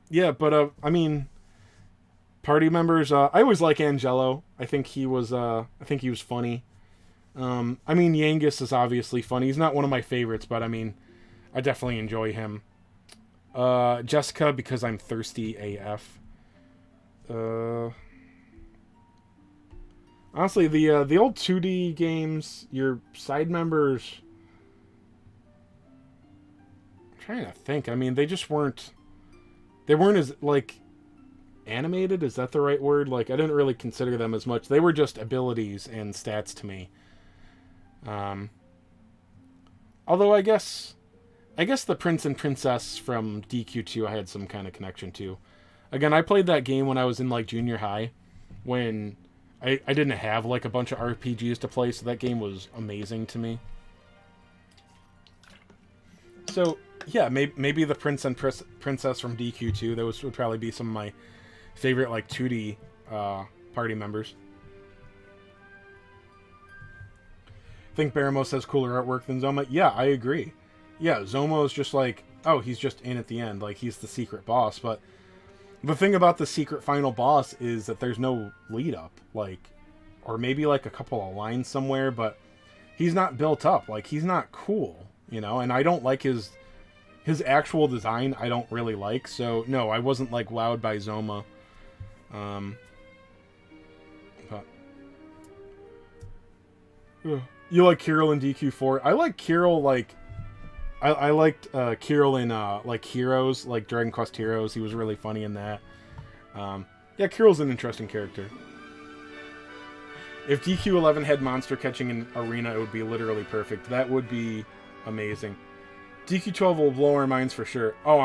yeah, but, I mean, party members, I always like Angelo. I think he was funny. I mean, Yangus is obviously funny. He's not one of my favorites, but, I mean, I definitely enjoy him. Jessica, because I'm thirsty AF. Honestly, the old 2D games, your side members... I'm trying to think. I mean, they just weren't... They weren't as, like, animated? Is that the right word? Like, I didn't really consider them as much. They were just abilities and stats to me. Although I guess the Prince and Princess from DQ2 I had some kind of connection to. Again, I played that game when I was in, like, junior high, when I didn't have, like, a bunch of RPGs to play, so that game was amazing to me. So, yeah, maybe the Prince and Princess from DQ2, those would probably be some of my favorite, like, 2D party members. Think Baramos has cooler artwork than Zoma? Yeah, I agree. Yeah, Zoma is just, like, oh, he's just in at the end, like he's the secret boss. But the thing about the secret final boss is that there's no lead up, like, or maybe like a couple of lines somewhere, but he's not built up. Like, he's not cool, you know. And I don't like his actual design. I don't really like. So no, I wasn't like wowed by Zoma. But you like Kirill in DQ4? I like Kirill, like I liked Kirill in like Heroes, like Dragon Quest Heroes. He was really funny in that. Yeah, Kirill's an interesting character. If DQ11 had monster catching in Arena, it would be literally perfect. That would be amazing. DQ12 will blow our minds for sure. Oh,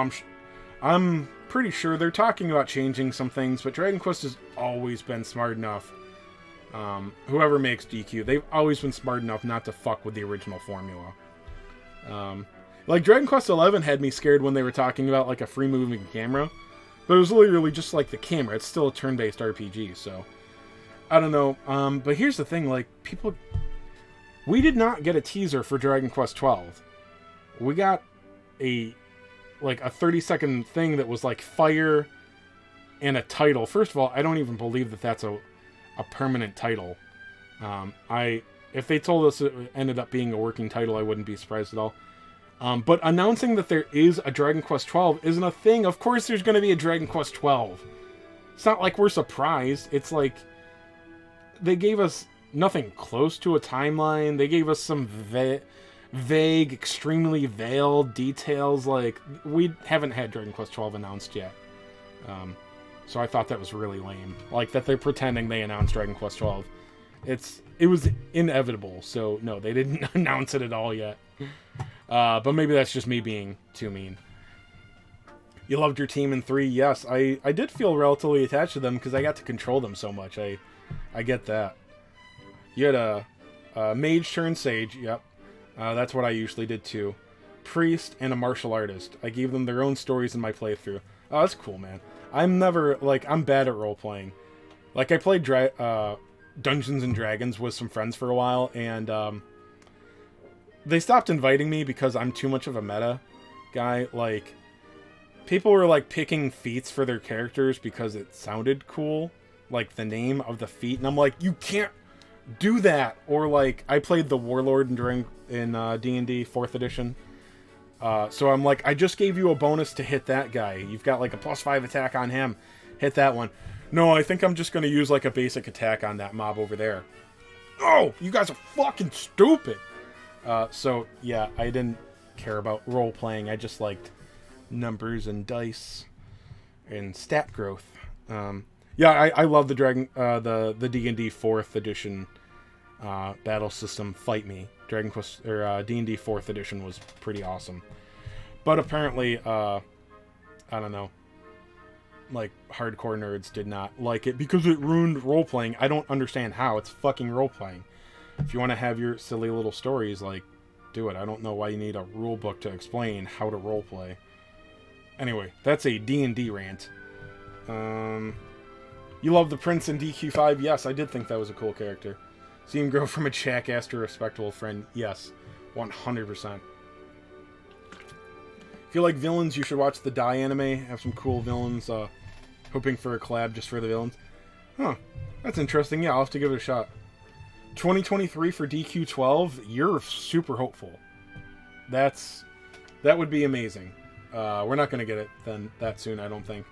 I'm pretty sure they're talking about changing some things, but Dragon Quest has always been smart enough. Whoever makes DQ, they've always been smart enough not to fuck with the original formula. Like Dragon Quest XI had me scared when they were talking about like a free moving camera, but it was literally just like the camera. It's still a turn-based RPG, so I don't know. But here's the thing, like we did not get a teaser for Dragon Quest XII. We got a 30-second thing that was like fire and a title. First of all, I don't even believe that that's a permanent title. If they told us it ended up being a working title, I wouldn't be surprised at all. But announcing that there is a Dragon Quest XII isn't a thing. Of course there's going to be a Dragon Quest XII. It's not like we're surprised. It's like they gave us nothing close to a timeline. They gave us some vague, extremely veiled details. Like, we haven't had Dragon Quest XII announced yet. So I thought that was really lame. Like, that they're pretending they announced Dragon Quest XII. It was inevitable, so no, they didn't announce it at all yet. But maybe that's just me being too mean. You loved your team in 3? Yes, I did feel relatively attached to them because I got to control them so much. I get that. You had a mage turned sage, yep. That's what I usually did too. Priest and a martial artist. I gave them their own stories in my playthrough. Oh, that's cool, man. I'm bad at role-playing. Like, I played Dungeons and Dragons with some friends for a while, and they stopped inviting me because I'm too much of a meta guy. Like, people were, like, picking feats for their characters because it sounded cool. Like, the name of the feat. And I'm like, you can't do that. Or, like, I played the Warlord in D&D 4th edition. So I'm like, I just gave you a bonus to hit that guy. You've got, like, a +5 attack on him. Hit that one. No, I think I'm just going to use, like, a basic attack on that mob over there. Oh, you guys are fucking stupid. So, yeah, I didn't care about role-playing. I just liked numbers and dice and stat growth. Yeah, I love the the D&D 4th edition battle system. Fight Me. Dragon Quest or D&D 4th edition was pretty awesome. But apparently, I don't know, like, hardcore nerds did not like it because it ruined role-playing. I don't understand how. It's fucking role-playing. If you want to have your silly little stories, like, do it. I don't know why you need a rule book to explain how to roleplay. Anyway, that's a D&D rant. You love the prince in DQ5? Yes, I did think that was a cool character. See him grow from a jackass to a respectable friend? Yes, 100%. If you like villains, you should watch the Die anime. Have some cool villains. Hoping for a collab just for the villains. Huh, that's interesting. Yeah, I'll have to give it a shot. 2023 for DQ12? You're super hopeful. That would be amazing. We're not going to get it then that soon, I don't think.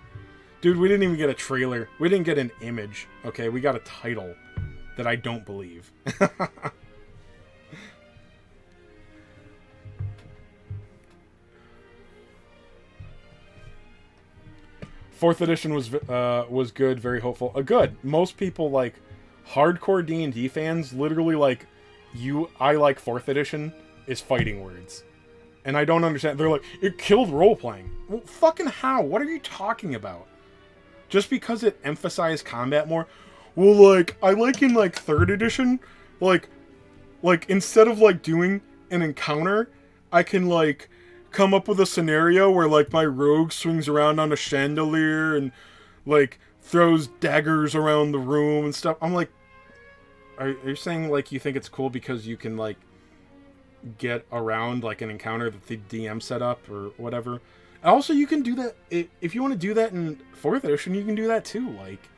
Dude, we didn't even get a trailer. We didn't get an image. Okay, we got a title that I don't believe. 4th edition was good, very hopeful. Good. Most people, like, hardcore D&D fans, literally, like, I like 4th edition is fighting words. And I don't understand. They're like, it killed role-playing. Well, fucking how? What are you talking about? Just because it emphasized combat more? Well, like, I like in, like, 3rd edition, like, instead of, like, doing an encounter, I can, like, come up with a scenario where, like, my rogue swings around on a chandelier and, like, throws daggers around the room and stuff. I'm like, are you saying, like, you think it's cool because you can, like, get around like an encounter that the DM set up or whatever. Also, you can do that if you want to do that in 4th edition. You can do that too. Like,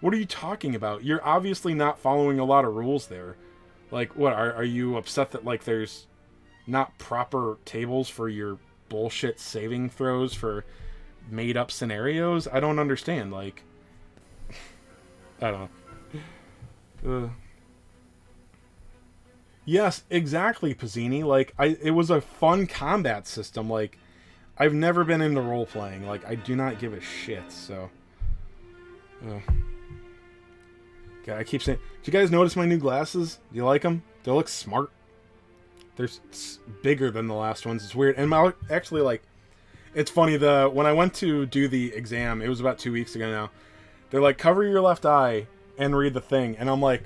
what are you talking about? You're obviously not following a lot of rules there. Like, what are you upset that like there's not proper tables for your bullshit saving throws for made up scenarios? I don't understand. Like, I don't know. Yes, exactly, Pizzini. Like, it was a fun combat system. Like, I've never been into role playing. Like, I do not give a shit. So, God, I keep saying. Did you guys notice my new glasses? Do you like them? They look smart. They're bigger than the last ones. It's weird. And actually, like, it's funny. When I went to do the exam, it was about 2 weeks ago now. They're like, cover your left eye and read the thing. And I'm like,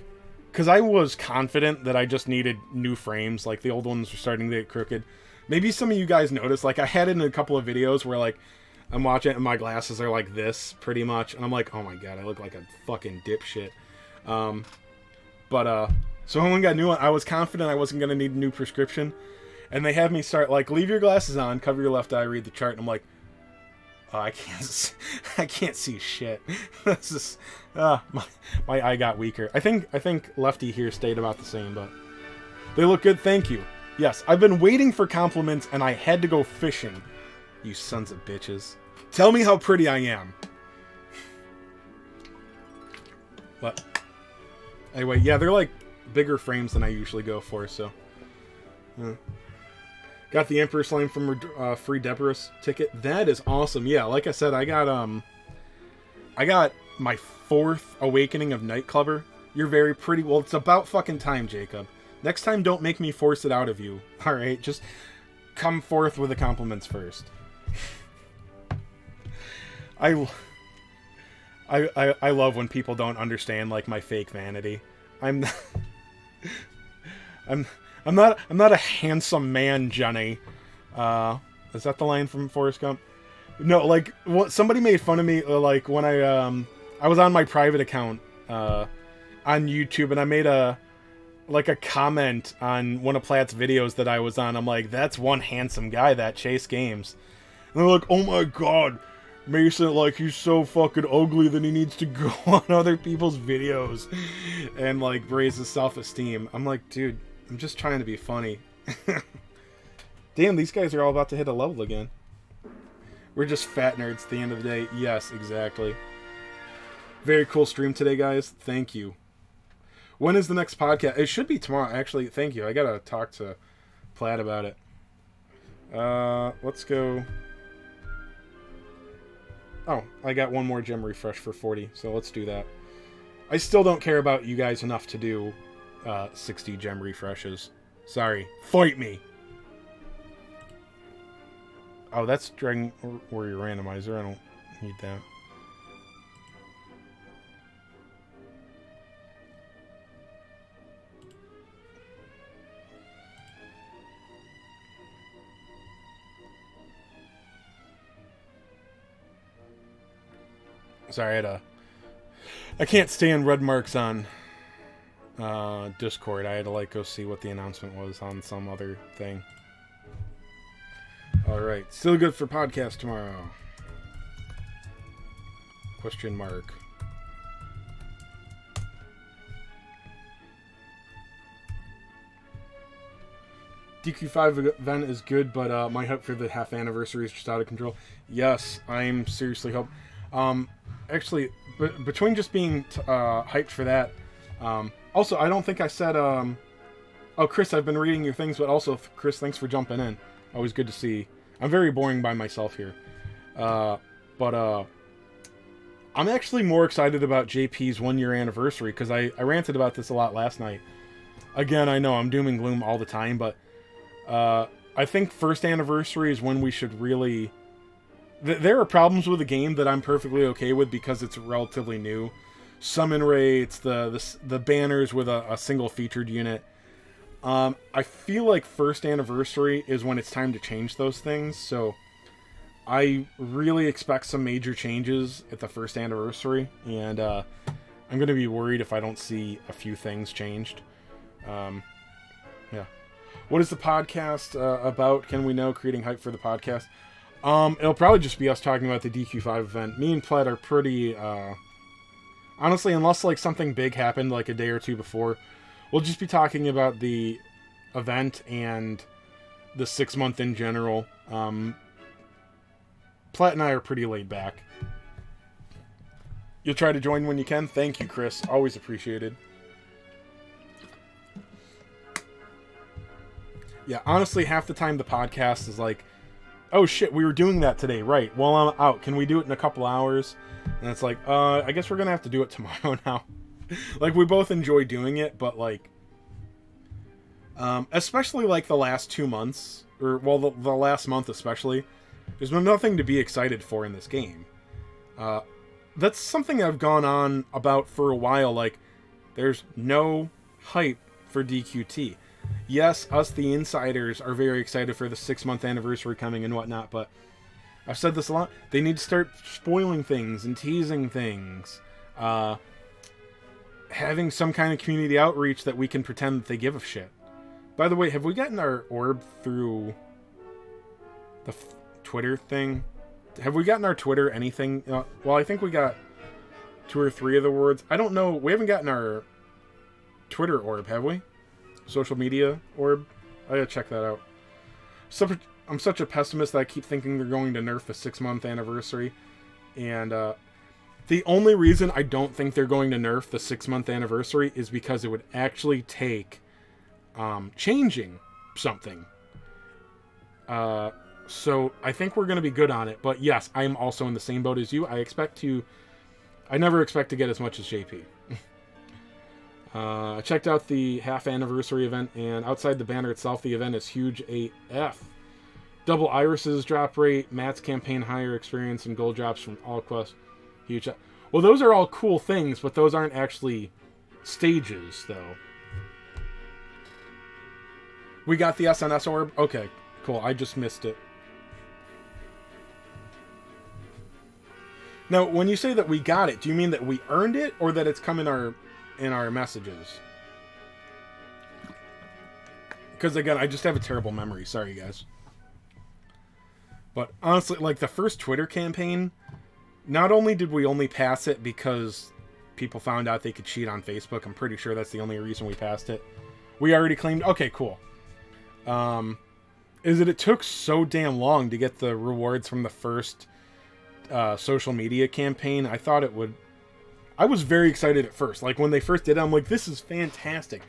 because I was confident that I just needed new frames. Like, the old ones were starting to get crooked. Maybe some of you guys noticed. Like, I had it in a couple of videos where, like, I'm watching it and my glasses are like this, pretty much. And I'm like, oh my god, I look like a fucking dipshit. So when we got new one, I was confident I wasn't going to need a new prescription. And they had me start, like, leave your glasses on, cover your left eye, read the chart. And I'm like, oh, I can't see shit. This is, my eye got weaker. I think Lefty here stayed about the same, but they look good. Thank you. Yes, I've been waiting for compliments and I had to go fishing. You sons of bitches. Tell me how pretty I am. But anyway, yeah, they're like bigger frames than I usually go for, so. Got the Emperor Slime from free Deborah's ticket. That is awesome. Yeah, like I said, I got my 4th awakening of Nightclubber. You're very pretty. Well, it's about fucking time, Jacob. Next time, don't make me force it out of you. All right, just come forth with the compliments first. I love when people don't understand like my fake vanity. I'm not a handsome man, Johnny. Is that the line from Forrest Gump? No, like somebody made fun of me like when I was on my private account on YouTube and I made a comment on one of Platt's videos that I was on. I'm like, that's one handsome guy, that Chase Games. And they're like, oh my god, Mason, like, he's so fucking ugly that he needs to go on other people's videos and like raise his self-esteem. I'm like, dude, I'm just trying to be funny. Damn, these guys are all about to hit a level again. We're just fat nerds at the end of the day. Yes, exactly. Very cool stream today, guys. Thank you. When is the next podcast? It should be tomorrow, actually. Thank you. I gotta talk to Platt about it. Let's go. Oh, I got one more gem refresh for 40, so let's do that. I still don't care about you guys enough to do 60 gem refreshes. Sorry. Fight me! Oh, that's Dragon Warrior Randomizer. I don't need that. Sorry, I can't stand red marks on Discord. I had to like go see what the announcement was on some other thing. Alright, still good for podcast tomorrow. Question mark. DQ5 event is good, but my hype for the half anniversary is just out of control. Yes, I'm seriously hope. Actually, between just being hyped for that, also, I don't think I said, oh, Chris, I've been reading your things, but also, Chris, thanks for jumping in. Always good to see. I'm very boring by myself here. But I'm actually more excited about JP's 1-year anniversary, because I ranted about this a lot last night. Again, I know I'm doom and gloom all the time, but I think first anniversary is when we should really... There are problems with the game that I'm perfectly okay with because it's relatively new. Summon rates, the banners with a single featured unit. I feel like first anniversary is when it's time to change those things, so I really expect some major changes at the first anniversary, and I'm going to be worried if I don't see a few things changed. Yeah. What is the podcast about? Can we know? Creating hype for the podcast. It'll probably just be us talking about the DQ5 event. Me and Pled are pretty, honestly, unless like something big happened like a day or two before, we'll just be talking about the event and the 6 month in general. Platt and I are pretty laid back. You'll try to join when you can. Thank you, Chris. Always appreciated. Yeah, honestly, half the time the podcast is like, oh shit, we were doing that today, right? Well, I'm out. Can we do it in a couple hours? And it's like, I guess we're gonna have to do it tomorrow now. Like, we both enjoy doing it, but like, especially like the last 2 months, or well, the last month especially, there's been nothing to be excited for in this game. That's something I've gone on about for a while. Like, there's no hype for DQT. Yes, us the insiders are very excited for the 6 month anniversary coming and whatnot, but I've said this a lot. They need to start spoiling things and teasing things. Having some kind of community outreach that we can pretend that they give a shit. By the way, have we gotten our orb through the Twitter thing? Have we gotten our Twitter anything? Well, I think we got 2 or 3 of the words. I don't know. We haven't gotten our Twitter orb, have we? Social media orb? I gotta check that out. I'm such a pessimist that I keep thinking they're going to nerf the 6 month anniversary. And the only reason I don't think they're going to nerf the 6 month anniversary is because it would actually take changing something. So I think we're going to be good on it. But yes, I am also in the same boat as you. I never expect to get as much as JP. I checked out the half anniversary event, and outside the banner itself, the event is huge AF. Double Iris's drop rate, Matt's campaign higher experience, and gold drops from all quests. Huge. Well, those are all cool things, but those aren't actually stages, though. We got the SNS orb? Okay, cool. I just missed it. Now, when you say that we got it, do you mean that we earned it, or that it's come in our messages? Because again, I just have a terrible memory. Sorry, guys. But honestly, like the first Twitter campaign, not only did we only pass it because people found out they could cheat on Facebook, I'm pretty sure that's the only reason we passed it. We already claimed, okay, cool. Is that it took so damn long to get the rewards from the first social media campaign. I thought it would. I was very excited at first. Like when they first did it, I'm like, this is fantastic.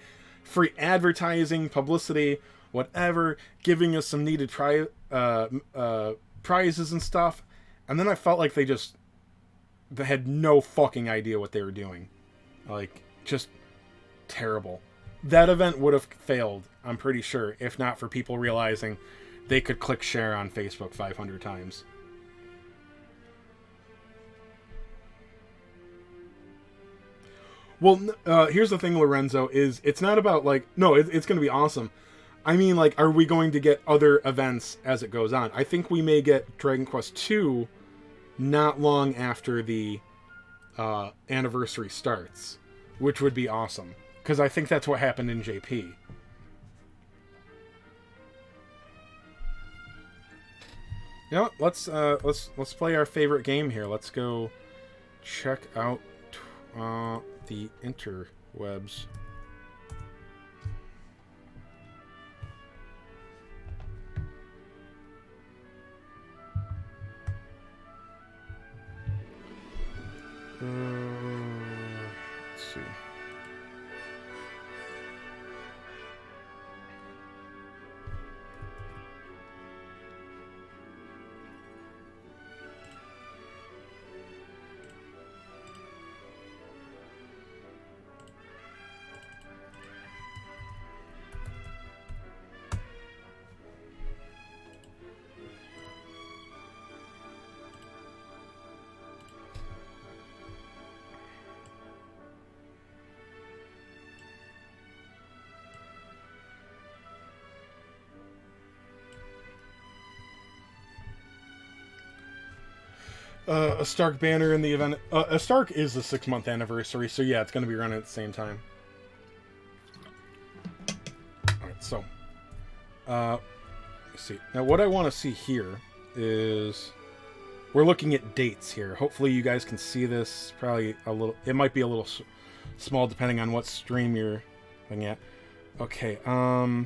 Free advertising, publicity, whatever, giving us some needed prizes and stuff. And then I felt like they had no fucking idea what they were doing. Like, just terrible. That event would have failed, I'm pretty sure, if not for people realizing they could click share on Facebook 500 times. Well, here's the thing, Lorenzo, is it's not about, like, no, it's going to be awesome. I mean, like, are we going to get other events as it goes on? I think we may get Dragon Quest II not long after the anniversary starts, which would be awesome. Because I think that's what happened in JP. You know what? Let's play our favorite game here. Let's go check out the interwebs. Let's see. A Stark banner in the event. A Stark is the 6 month anniversary, so yeah, it's going to be running at the same time. Alright, so Let's see. Now, what I want to see here is we're looking at dates here. Hopefully, you guys can see this. Probably a little. It might be a little small depending on what stream you're looking at. Okay. Now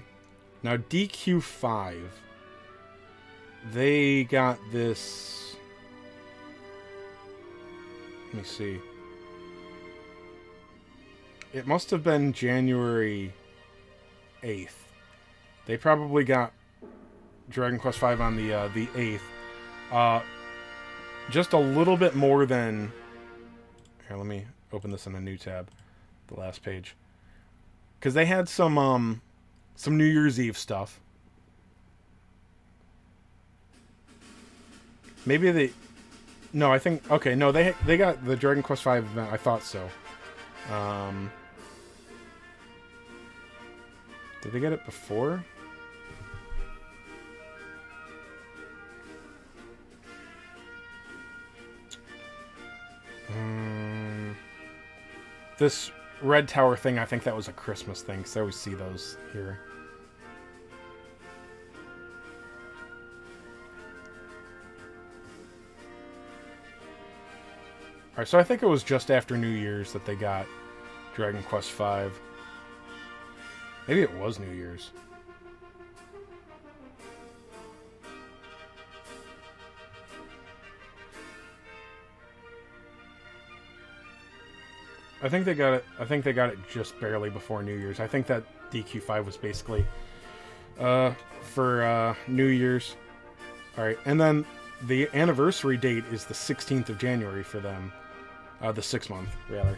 DQ5. They got this. Let me see. It must have been January 8th. They probably got Dragon Quest V on the 8th. Just a little bit more than... Here, let me open this in a new tab. The last page. Because they had some New Year's Eve stuff. Maybe they... No, I think... Okay, no, they got the Dragon Quest V event. I thought so. Did they get it before? This Red Tower thing, I think that was a Christmas thing, because I always see those here. Alright, so I think it was just after New Year's that they got Dragon Quest V. Maybe it was New Year's. I think they got it just barely before New Year's. I think that DQ5 was basically for New Year's. Alright, and then the anniversary date is the 16th of January for them. The 6th month, rather.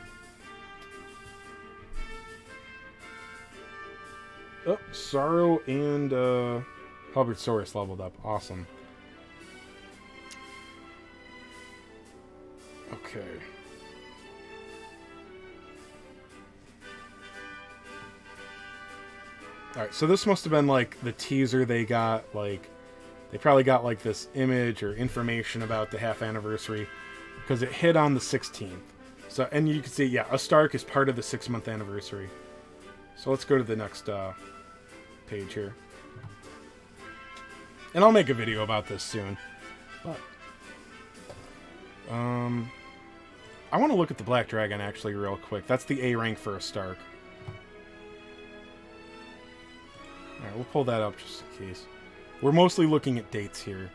Oh, Sorrow and Hubbardsaurus leveled up. Awesome. Okay. Alright, so this must have been like the teaser they got. Like, they probably got like this image or information about the half anniversary because it hit on the 16th. So, and you can see, yeah, a Stark is part of the 6-month anniversary. So let's go to the next page here. And I'll make a video about this soon. But I want to look at the Black Dragon actually real quick. That's the A rank for a Stark. Alright, we'll pull that up just in case. We're mostly looking at dates here.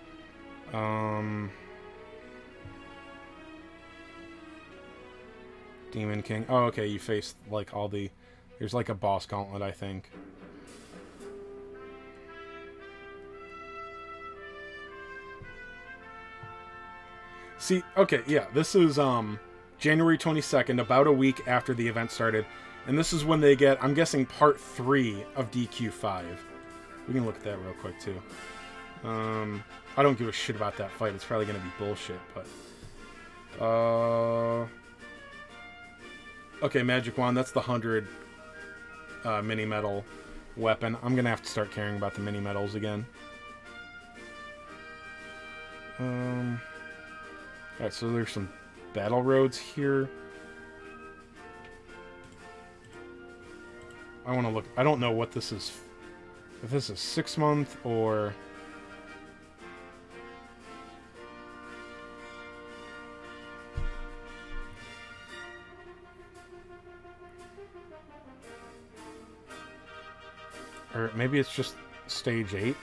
Demon King. Oh, okay, you faced like all the... There's like a boss gauntlet, I think. See, okay, yeah, this is January 22nd, about a week after the event started. And this is when they get, I'm guessing, part 3 of DQ5. We can look at that real quick, too. I don't give a shit about that fight. It's probably going to be bullshit, but... Okay, Magic Wand, that's the 100 mini-metal weapon. I'm going to have to start caring about the mini-metals again. Alright, so there's some battle roads here. I want to look... I don't know what this is... If this is 6-month or... Or maybe it's just stage 8.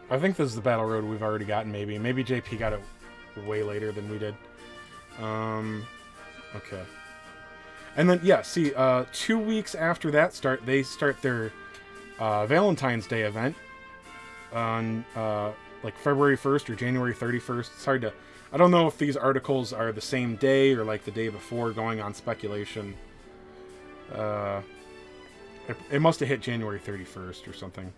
I think this is the battle road we've already gotten, maybe. Maybe JP got it way later than we did. Okay. And then, yeah, see, 2 weeks after that start, they start their Valentine's Day event on, like, February 1st or January 31st. It's hard to... I don't know if these articles are the same day or, like, the day before, going on speculation. It must have hit January 31st or something.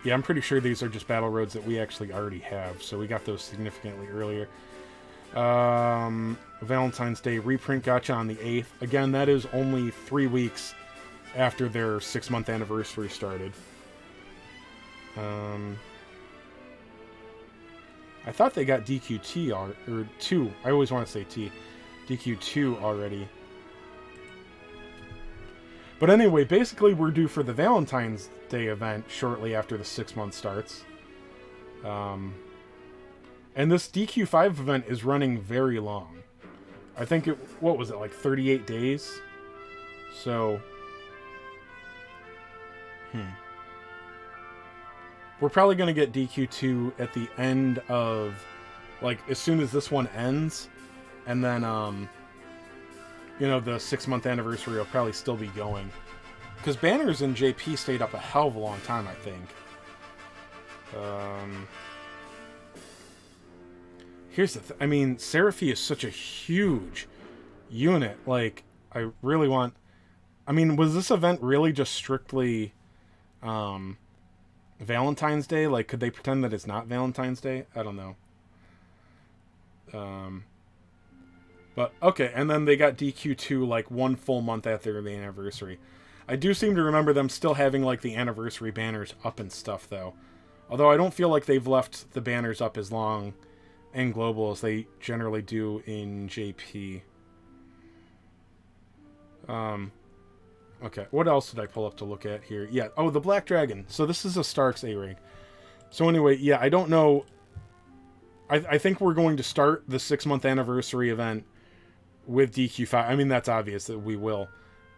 Yeah, I'm pretty sure these are just battle roads that we actually already have, so we got those significantly earlier. Valentine's Day reprint gotcha on the 8th. Again, that is only 3 weeks after their 6-month anniversary started. I thought they got DQT or 2. I always want to say T. DQ2 already. But anyway, basically we're due for the Valentine's Day event shortly after the 6-month starts. And this DQ5 event is running very long. I think what was it, like 38 days? So... We're probably going to get DQ2 at the end of, like, as soon as this one ends. And then, you know, the 6-month anniversary will probably still be going. Because Banners and JP stayed up a hell of a long time, I think. Here's the I mean, Seraphy is such a huge unit. Like, I really want... I mean, was this event really just strictly... Valentine's Day? Like, could they pretend that it's not Valentine's Day? I don't know. But, okay, and then they got DQ2, like, 1 full month after the anniversary. I do seem to remember them still having, like, the anniversary banners up and stuff, though. Although I don't feel like they've left the banners up as long in Global as they generally do in JP. Okay, what else did I pull up to look at here? Yeah, oh, the Black Dragon. So this is a Starks A-Ring. So anyway, yeah, I don't know. I think we're going to start the 6-month anniversary event with DQ5. I mean, that's obvious that we will.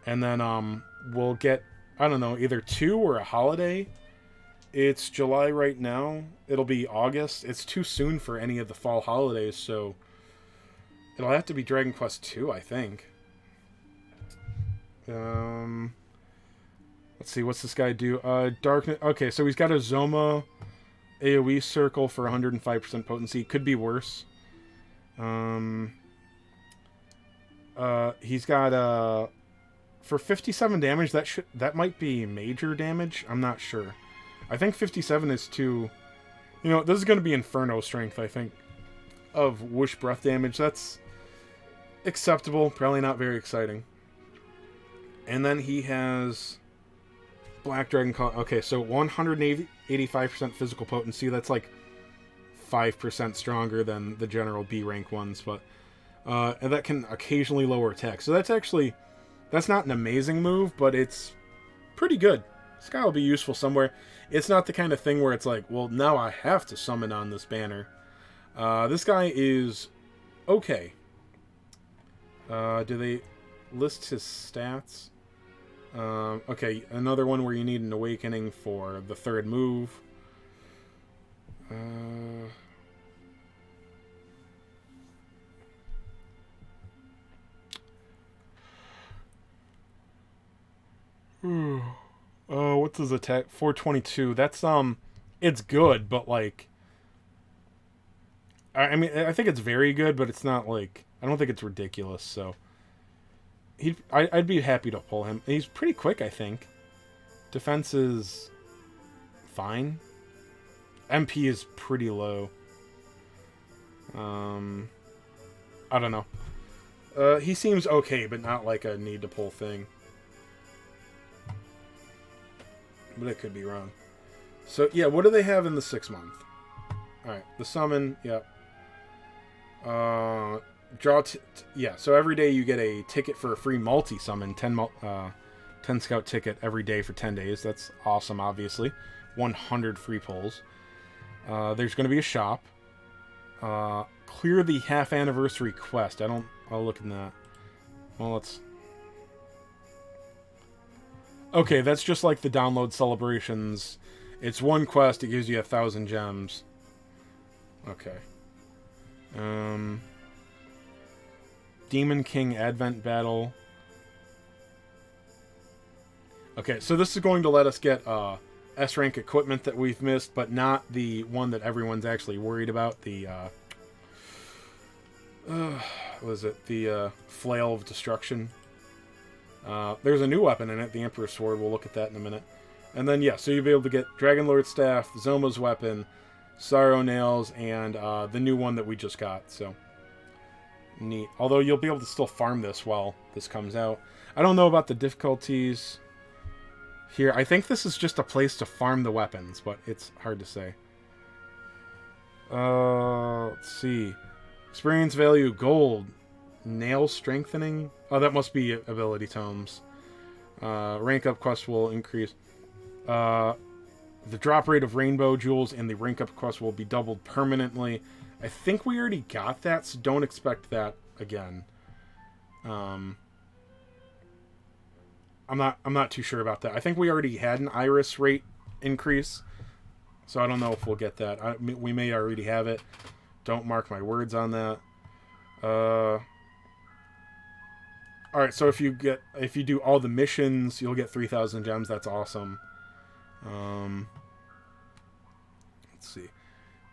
And then we'll get, I don't know, either 2 or a holiday. It's July right now. It'll be August. It's too soon for any of the fall holidays, so it'll have to be Dragon Quest 2, I think. Let's see, what's this guy do? Darkness. Okay, so he's got a Zoma AoE circle for 105% potency. Could be worse. He's got for 57 damage. That might be major damage. I'm not sure. I think 57 is too. You know, this is going to be Inferno strength. I think of whoosh breath damage. That's acceptable. Probably not very exciting. And then he has Black Dragon. Okay, so 185% physical potency. That's like 5% stronger than the general B rank ones, but and that can occasionally lower attack. So that's not an amazing move, but it's pretty good. This guy will be useful somewhere. It's not the kind of thing where it's like, well, now I have to summon on this banner. This guy is okay. Do they list his stats? Okay, another one where you need an awakening for the 3rd move. What's his attack? 422. That's it's good, but like, I mean, I think it's very good, but it's not like, I don't think it's ridiculous. So I'd be happy to pull him. He's pretty quick, I think. Defense is fine. MP is pretty low. I don't know. He seems okay, but not like a need to pull thing. But I could be wrong. So, yeah, what do they have in the 6-month? Alright, the summon, yep. Yeah, so every day you get a ticket for a free multi-summon. 10 scout ticket every day for 10 days. That's awesome, obviously. 100 free pulls. There's going to be a shop. Clear the half anniversary quest. I'll look in that. Well, let's... Okay, that's just like the download celebrations. It's one quest, it gives you 1,000 gems. Okay. Demon King Advent Battle. Okay, so this is going to let us get S-rank equipment that we've missed, but not the one that everyone's actually worried about. The, what is it? The Flail of Destruction. There's a new weapon in it, the Emperor's Sword. We'll look at that in a minute. And then, yeah, so you'll be able to get Dragon Lord's Staff, Zoma's Weapon, Sorrow Nails, and the new one that we just got. So, neat. Although you'll be able to still farm this while this comes out. I don't know about the difficulties. Here, I think this is just a place to farm the weapons, but it's hard to say. Let's see. Experience value, gold. Nail strengthening? Oh, that must be ability tomes. Rank up quest will increase. The drop rate of rainbow jewels and the rank up quest will be doubled permanently. I think we already got that, so don't expect that again. I'm not too sure about that. I think we already had an iris rate increase, so I don't know if we'll get that. We may already have it. Don't mark my words on that. All right, so if you do all the missions, you'll get 3,000 gems. That's awesome. Let's see.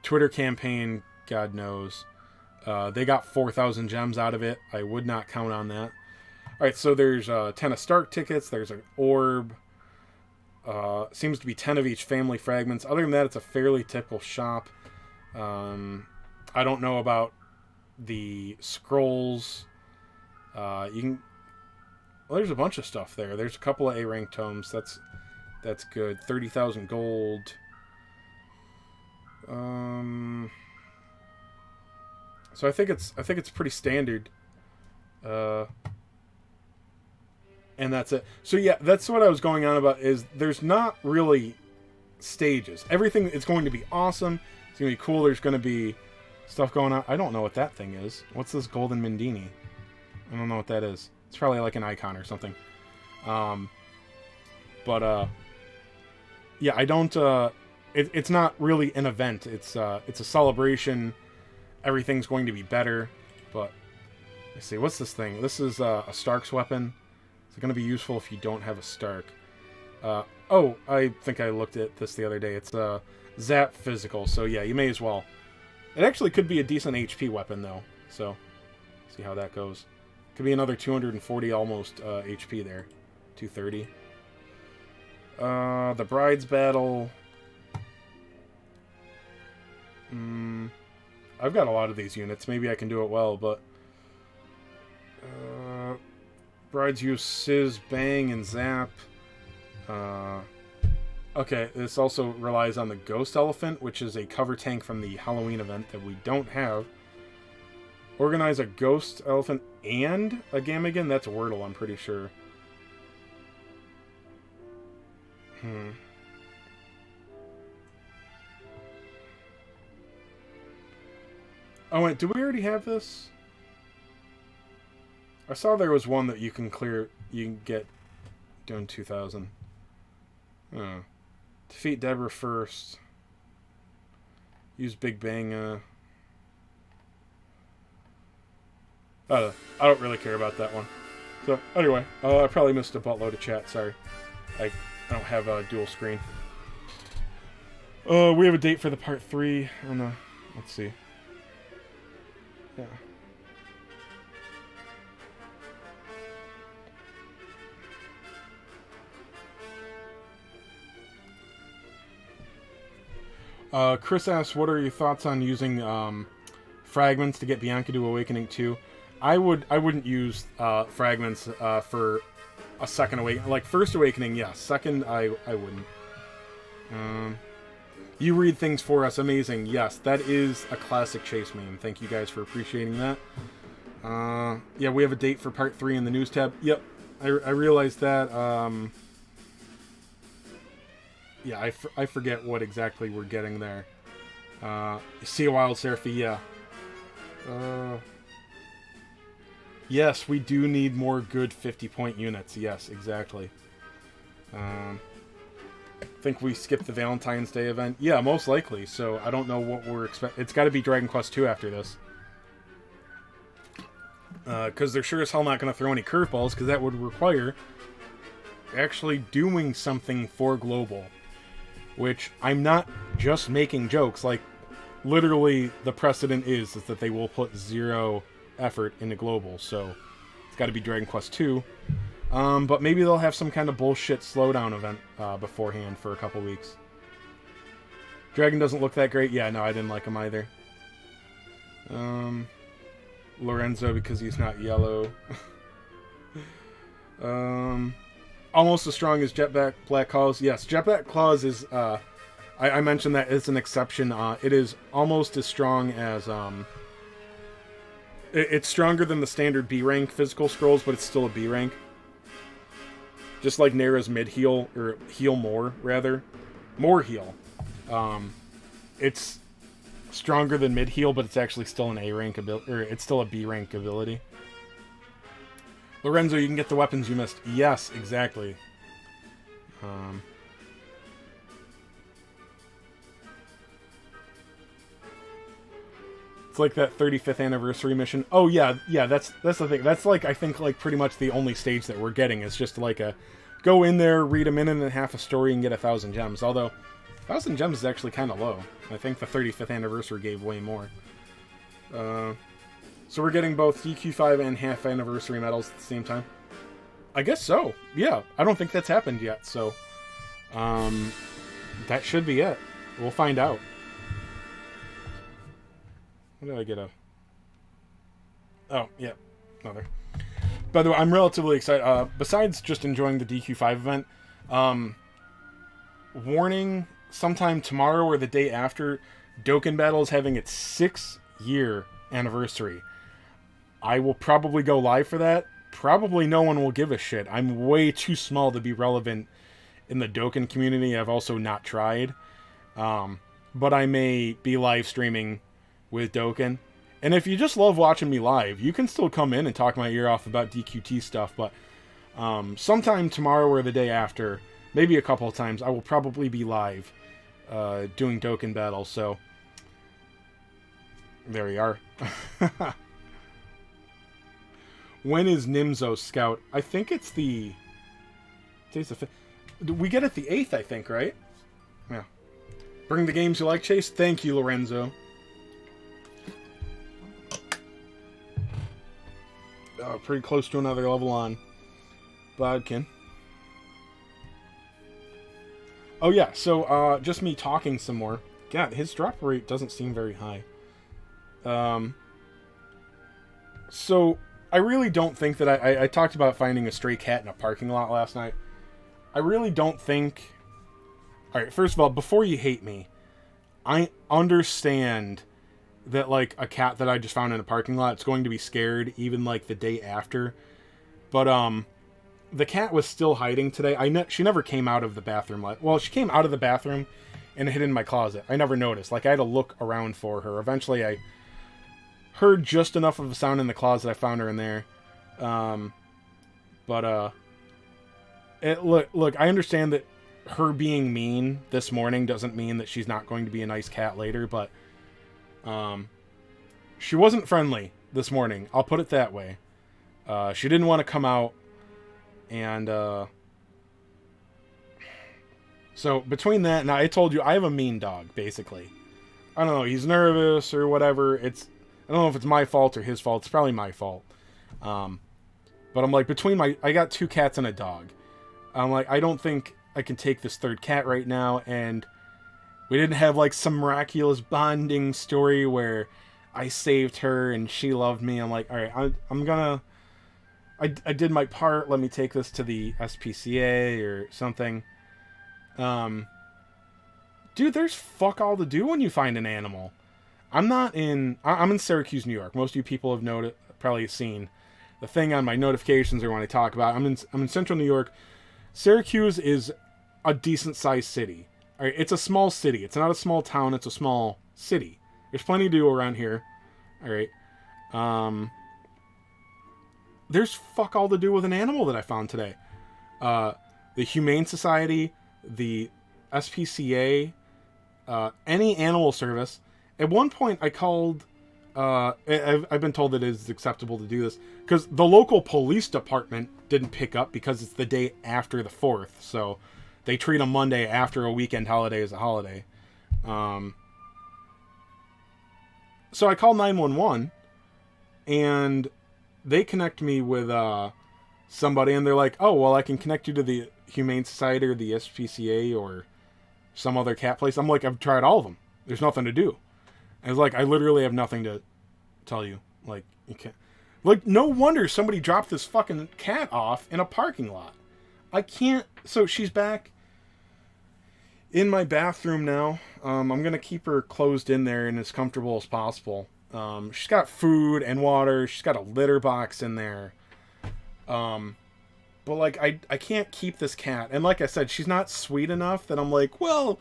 Twitter campaign, God knows. They got 4,000 gems out of it. I would not count on that. All right, so there's 10 of Stark tickets. There's an orb. Seems to be 10 of each family fragments. Other than that, it's a fairly typical shop. I don't know about the scrolls. You can. Well, there's a bunch of stuff there. There's a couple of A rank tomes. That's good. 30,000 gold. So I think it's pretty standard. And that's it. So yeah, that's what I was going on about, is there's not really stages. Everything is going to be awesome. It's going to be cool. There's going to be stuff going on. I don't know what that thing is. What's this golden Mindini? I don't know what that is. It's probably like an icon or something. Yeah, I don't... it's not really an event. It's a celebration. Everything's going to be better. But, let's see. What's this thing? This is a Stark's weapon. It's going to be useful if you don't have a Stark. Oh, I think I looked at this the other day. It's Zap Physical. So, yeah, you may as well. It actually could be a decent HP weapon, though. So, see how that goes. Could be another 240 almost HP there. 230. The Bride's Battle. I've got a lot of these units. Maybe I can do it well, but... Brides use Sizz, Bang, and Zap. Okay, this also relies on the Ghost Elephant, which is a cover tank from the Halloween event that we don't have. Organize a Ghost Elephant and a Gamagan? That's Wordle, I'm pretty sure. Oh wait, do we already have this? I saw there was one that you can clear, you can get doing 2,000. Oh. Defeat Deborah first. Use Big Bang. I don't really care about that one. So, anyway, I probably missed a buttload of chat, sorry. I don't have a dual screen. We have a date for the part 3 on the... Let's see. Yeah. Chris asks, what are your thoughts on using fragments to get Bianca to Awakening 2? I wouldn't use fragments for a second awakening. Like, first awakening, yes. Second, I wouldn't. You read things for us. Amazing. Yes, that is a classic Chase meme. Thank you guys for appreciating that. Yeah, we have a date for part 3 in the news tab. Yep, I realized that. Yeah, I forget what exactly we're getting there. See a Wild Seraphie, yeah. Yes, we do need more good 50-point units. Yes, exactly. I think we skipped the Valentine's Day event. Yeah, most likely. So I don't know what we're expecting. It's got to be Dragon Quest II after this. Because they're sure as hell not going to throw any curveballs, because that would require actually doing something for Global. Which, I'm not just making jokes. Like, literally, the precedent is that they will put 0 effort into Global. So, it's got to be Dragon Quest II. But maybe they'll have some kind of bullshit slowdown event beforehand for a couple weeks. Dragon doesn't look that great. Yeah, no, I didn't like him either. Lorenzo, because he's not yellow. Almost as strong as Jetpack Black Claws. Yes, Jetpack Claws is. I mentioned that it's an exception. It is almost as strong as. It's stronger than the standard B rank physical scrolls, but it's still a B rank. Just like Nera's mid heal, or heal more rather, more heal. It's stronger than mid heal, but it's actually still an A rank ability, or it's still a B rank ability. Lorenzo, you can get the weapons you missed. Yes, exactly. It's like that 35th anniversary mission. Oh yeah, that's the thing. That's like, I think, like pretty much the only stage that we're getting is just like a go in there, read a minute and a half a story, and get 1,000 gems. Although 1,000 gems is actually kind of low. I think the 35th anniversary gave way more. So we're getting both DQ5 and half anniversary medals at the same time. I guess so. Yeah, I don't think that's happened yet. So that should be it. We'll find out. What did I get a... Oh, yeah. Another. By the way, I'm relatively excited. Besides just enjoying the DQ5 event, warning, sometime tomorrow or the day after, Dokkan Battle is having its 6-year anniversary. I will probably go live for that. Probably no one will give a shit. I'm way too small to be relevant in the Dokkan community. I've also not tried. But I may be live streaming with Dokkan. And if you just love watching me live, you can still come in and talk my ear off about DQT stuff. But sometime tomorrow or the day after, maybe a couple of times, I will probably be live doing Dokkan Battle. So there we are. When is Nimzo Scout? I think it's the... Today's the 5th. We get it the 8th, I think, right? Yeah. Bring the games you like, Chase. Thank you, Lorenzo. Pretty close to another level on Bodkin. Oh, yeah. So, just me talking some more. God, his drop rate doesn't seem very high. So... I really don't think that I talked about finding a stray cat in a parking lot last night. I really don't think... Alright, first of all, before you hate me, I understand that, like, a cat that I just found in a parking lot is going to be scared even, like, the day after. But, the cat was still hiding today. She never came out of the bathroom. Well, she came out of the bathroom and hid in my closet. I never noticed. Like, I had to look around for her. Eventually, I heard just enough of a sound in the closet. I found her in there. Look, I understand that her being mean this morning doesn't mean that she's not going to be a nice cat later, but she wasn't friendly this morning. I'll put it that way. She didn't want to come out, and so between that, and I told you I have a mean dog, basically. I don't know, he's nervous or whatever. I don't know if it's my fault or his fault. It's probably my fault. But I'm like, I got 2 cats and a dog. I'm like, I don't think I can take this 3rd cat right now. And we didn't have like some miraculous bonding story where I saved her and she loved me. I'm like, all right, I'm gonna, I did my part. Let me take this to the SPCA or something. Dude, there's fuck all to do when you find an animal. I'm in Syracuse, New York. Most of you people have probably seen the thing on my notifications or when I talk about it. I'm in central New York. Syracuse is a decent sized city. All right, it's a small city. It's not a small town. It's a small city. There's plenty to do around here. All right. There's fuck all to do with an animal that I found today. The Humane Society, the SPCA, any animal service. At one point, I called... I've been told that it is acceptable to do this, because the local police department didn't pick up because it's the day after the 4th, so they treat a Monday after a weekend holiday as a holiday. So I called 911, and they connect me with somebody, and they're like, oh, well, I can connect you to the Humane Society or the SPCA or some other cat place. I'm like, I've tried all of them. There's nothing to do. And it's like, I literally have nothing to tell you. Like, you can't... Like, no wonder somebody dropped this fucking cat off in a parking lot. I can't. So she's back in my bathroom now. I'm gonna keep her closed in there and as comfortable as possible. She's got food and water. She's got a litter box in there. But like I can't keep this cat. And like I said, she's not sweet enough that I'm like, well,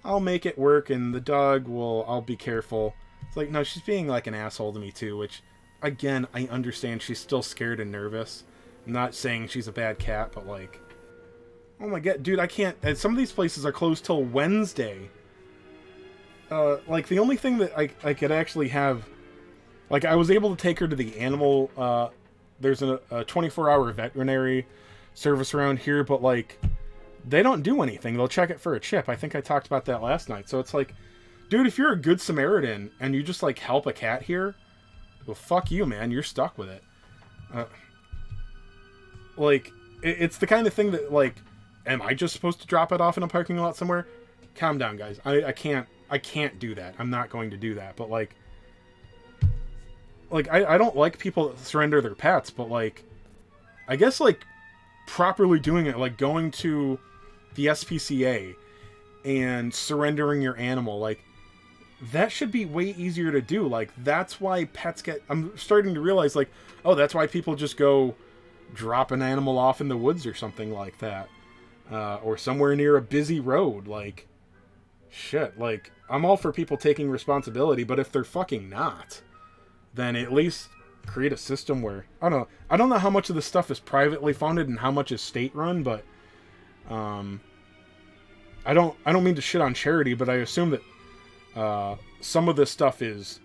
I'll make it work and the dog will, I'll be careful. It's like, no, she's being like an asshole to me too, which again, I understand she's still scared and nervous. I'm not saying she's a bad cat, but like, oh my god, dude, I can't. And some of these places are closed till Wednesday. Like the only thing that I could actually have, like I was able to take her to the animal. There's a 24-hour veterinary service around here, but like they don't do anything. They'll check it for a chip. I think I talked about that last night. So it's like, dude, if you're a good Samaritan and you just like help a cat here, well, fuck you, man. You're stuck with it. Like it's the kind of thing that like, am I just supposed to drop it off in a parking lot somewhere? Calm down, guys. I can't do that. I'm not going to do that. But like I don't like people that surrender their pets, but like I guess like properly doing it, like going to the SPCA and surrendering your animal, like that should be way easier to do. Like that's why pets get, I'm starting to realize like, oh, that's why people just go drop an animal off in the woods or something like that. Or somewhere near a busy road. Like, shit, like, I'm all for people taking responsibility, but if they're fucking not, then at least create a system where, I don't know how much of this stuff is privately funded and how much is state run, but, I don't mean to shit on charity, but I assume that, some of this stuff is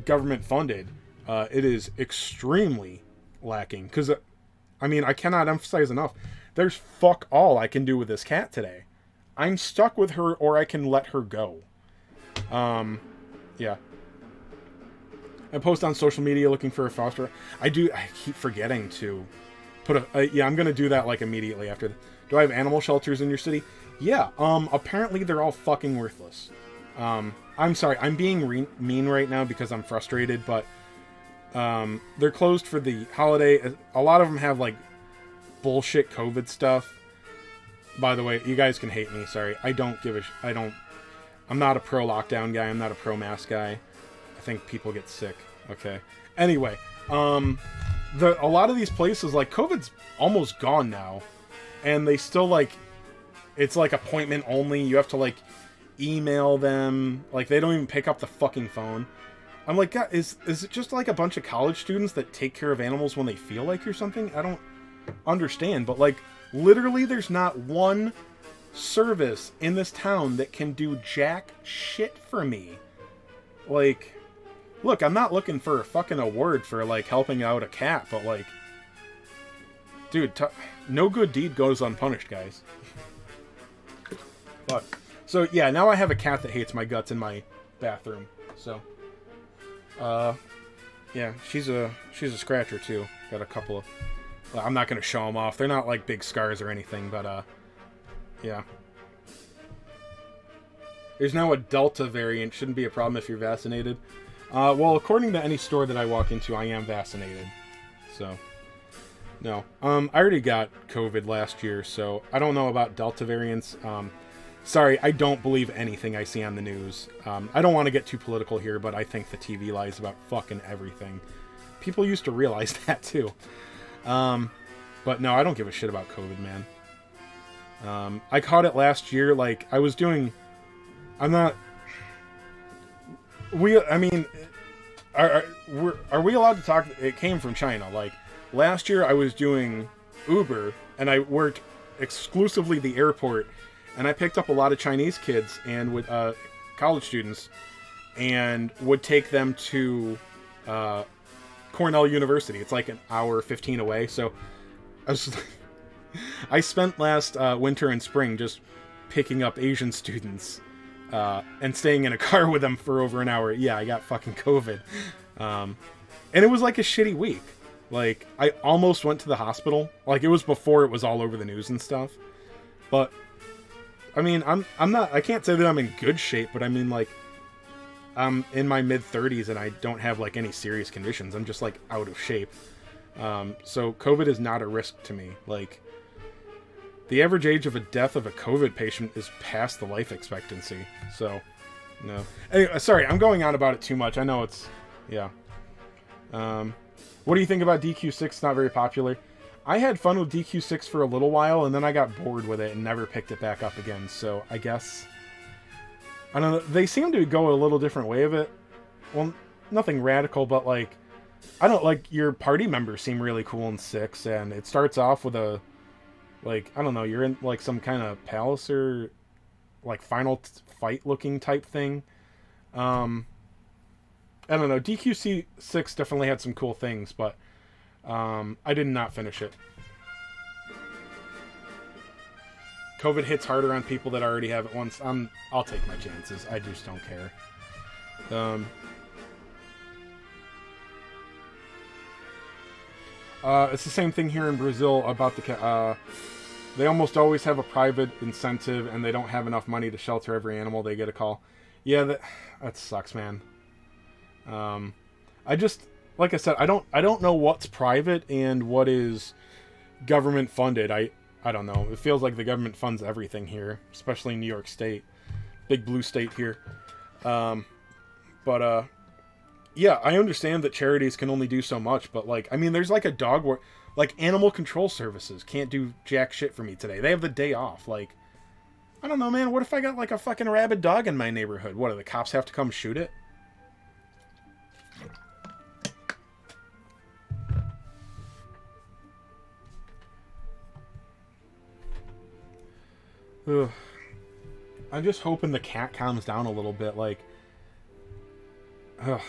government funded. It is extremely lacking, because, I mean, I cannot emphasize enough, there's fuck all I can do with this cat today. I'm stuck with her, or I can let her go. Yeah. I post on social media looking for a foster. I keep forgetting to put yeah, I'm gonna do that like immediately after. Do I have animal shelters in your city? Yeah. Apparently they're all fucking worthless. I'm sorry, I'm being mean right now because I'm frustrated, but they're closed for the holiday. A lot of them have like bullshit COVID stuff. By the way, you guys can hate me. Sorry, I'm not a pro lockdown guy. I'm not a pro mask guy. I think people get sick. Okay. Anyway, a lot of these places, like, COVID's almost gone now, and they still like, it's like appointment only. You have to like email them. Like they don't even pick up the fucking phone. I'm like, God, is it just like a bunch of college students that take care of animals when they feel like or something? I don't understand, but like literally there's not one service in this town that can do jack shit for me. Like, look, I'm not looking for a fucking award for like helping out a cat, but like, dude, no good deed goes unpunished, guys. But so yeah, now I have a cat that hates my guts in my bathroom. So yeah, she's a scratcher too. Got a couple of, well, I'm not going to show them off. They're not like big scars or anything, but yeah. There's now a Delta variant. Shouldn't be a problem if you're vaccinated. Well, according to any store that I walk into, I am vaccinated. So, no. I already got COVID last year, so I don't know about Delta variants. Sorry, I don't believe anything I see on the news. I don't want to get too political here, but I think the TV lies about fucking everything. People used to realize that, too. But no, I don't give a shit about COVID, man. I caught it last year. Like, I was doing... I mean, are we allowed to talk? It came from China. Like, last year I was doing Uber, and I worked exclusively the airport, and I picked up a lot of Chinese kids and with college students, and would take them to Cornell University. It's like an hour 15 away. So I spent last winter and spring just picking up Asian students and staying in a car with them for over an hour. Yeah, I got fucking COVID. And it was like a shitty week. Like, I almost went to the hospital. Like, it was before it was all over the news and stuff. But, I mean, I can't say that I'm in good shape, but I mean, like, I'm in my mid-30s and I don't have, like, any serious conditions. I'm just, like, out of shape. So COVID is not a risk to me. Like, The average age of a death of a COVID patient is past the life expectancy. So, no. Anyway, sorry, I'm going on about it too much. I know it's... Yeah. What do you think about DQ6? It's not very popular. I had fun with DQ6 for a little while, and then I got bored with it and never picked it back up again. So, I guess... I don't know. They seem to go a little different way of it. Well, nothing radical, but, like... I don't... Like, your party members seem really cool in 6, and it starts off with a... Like, I don't know, you're in, like, some kind of palace or, like, final fight-looking type thing. I don't know, DQC6 definitely had some cool things, but I did not finish it. COVID hits harder on people that already have it once. I'll take my chances. I just don't care. It's the same thing here in Brazil about the... they almost always have a private incentive, and they don't have enough money to shelter every animal. They get a call. Yeah, that sucks, man. I just... Like I said, I don't know what's private and what is government funded. I don't know. It feels like the government funds everything here, especially in New York State. Big blue state here. Yeah, I understand that charities can only do so much, but, like, I mean, there's, like, a dog... Like, animal control services can't do jack shit for me today. They have the day off. Like, I don't know, man. What if I got, like, a fucking rabid dog in my neighborhood? What, do the cops have to come shoot it? Ugh. I'm just hoping the cat calms down a little bit, like... Ugh.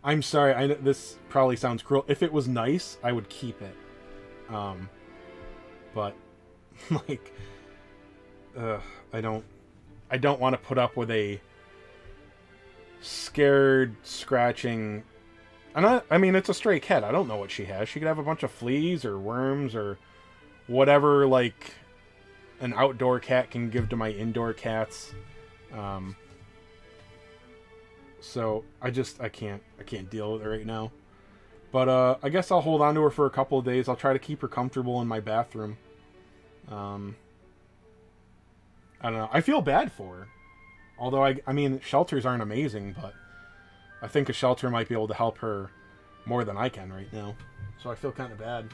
I'm sorry, I know this probably sounds cruel. If it was nice, I would keep it. But, like... I don't want to put up with a... scared, scratching... I mean, it's a stray cat. I don't know what she has. She could have a bunch of fleas or worms or whatever, like... an outdoor cat can give to my indoor cats. So I can't deal with it right now. But I guess I'll hold on to her for a couple of days. I'll try to keep her comfortable in my bathroom. I don't know. I feel bad for her. Although I mean, shelters aren't amazing, but I think a shelter might be able to help her more than I can right now. So I feel kind of bad.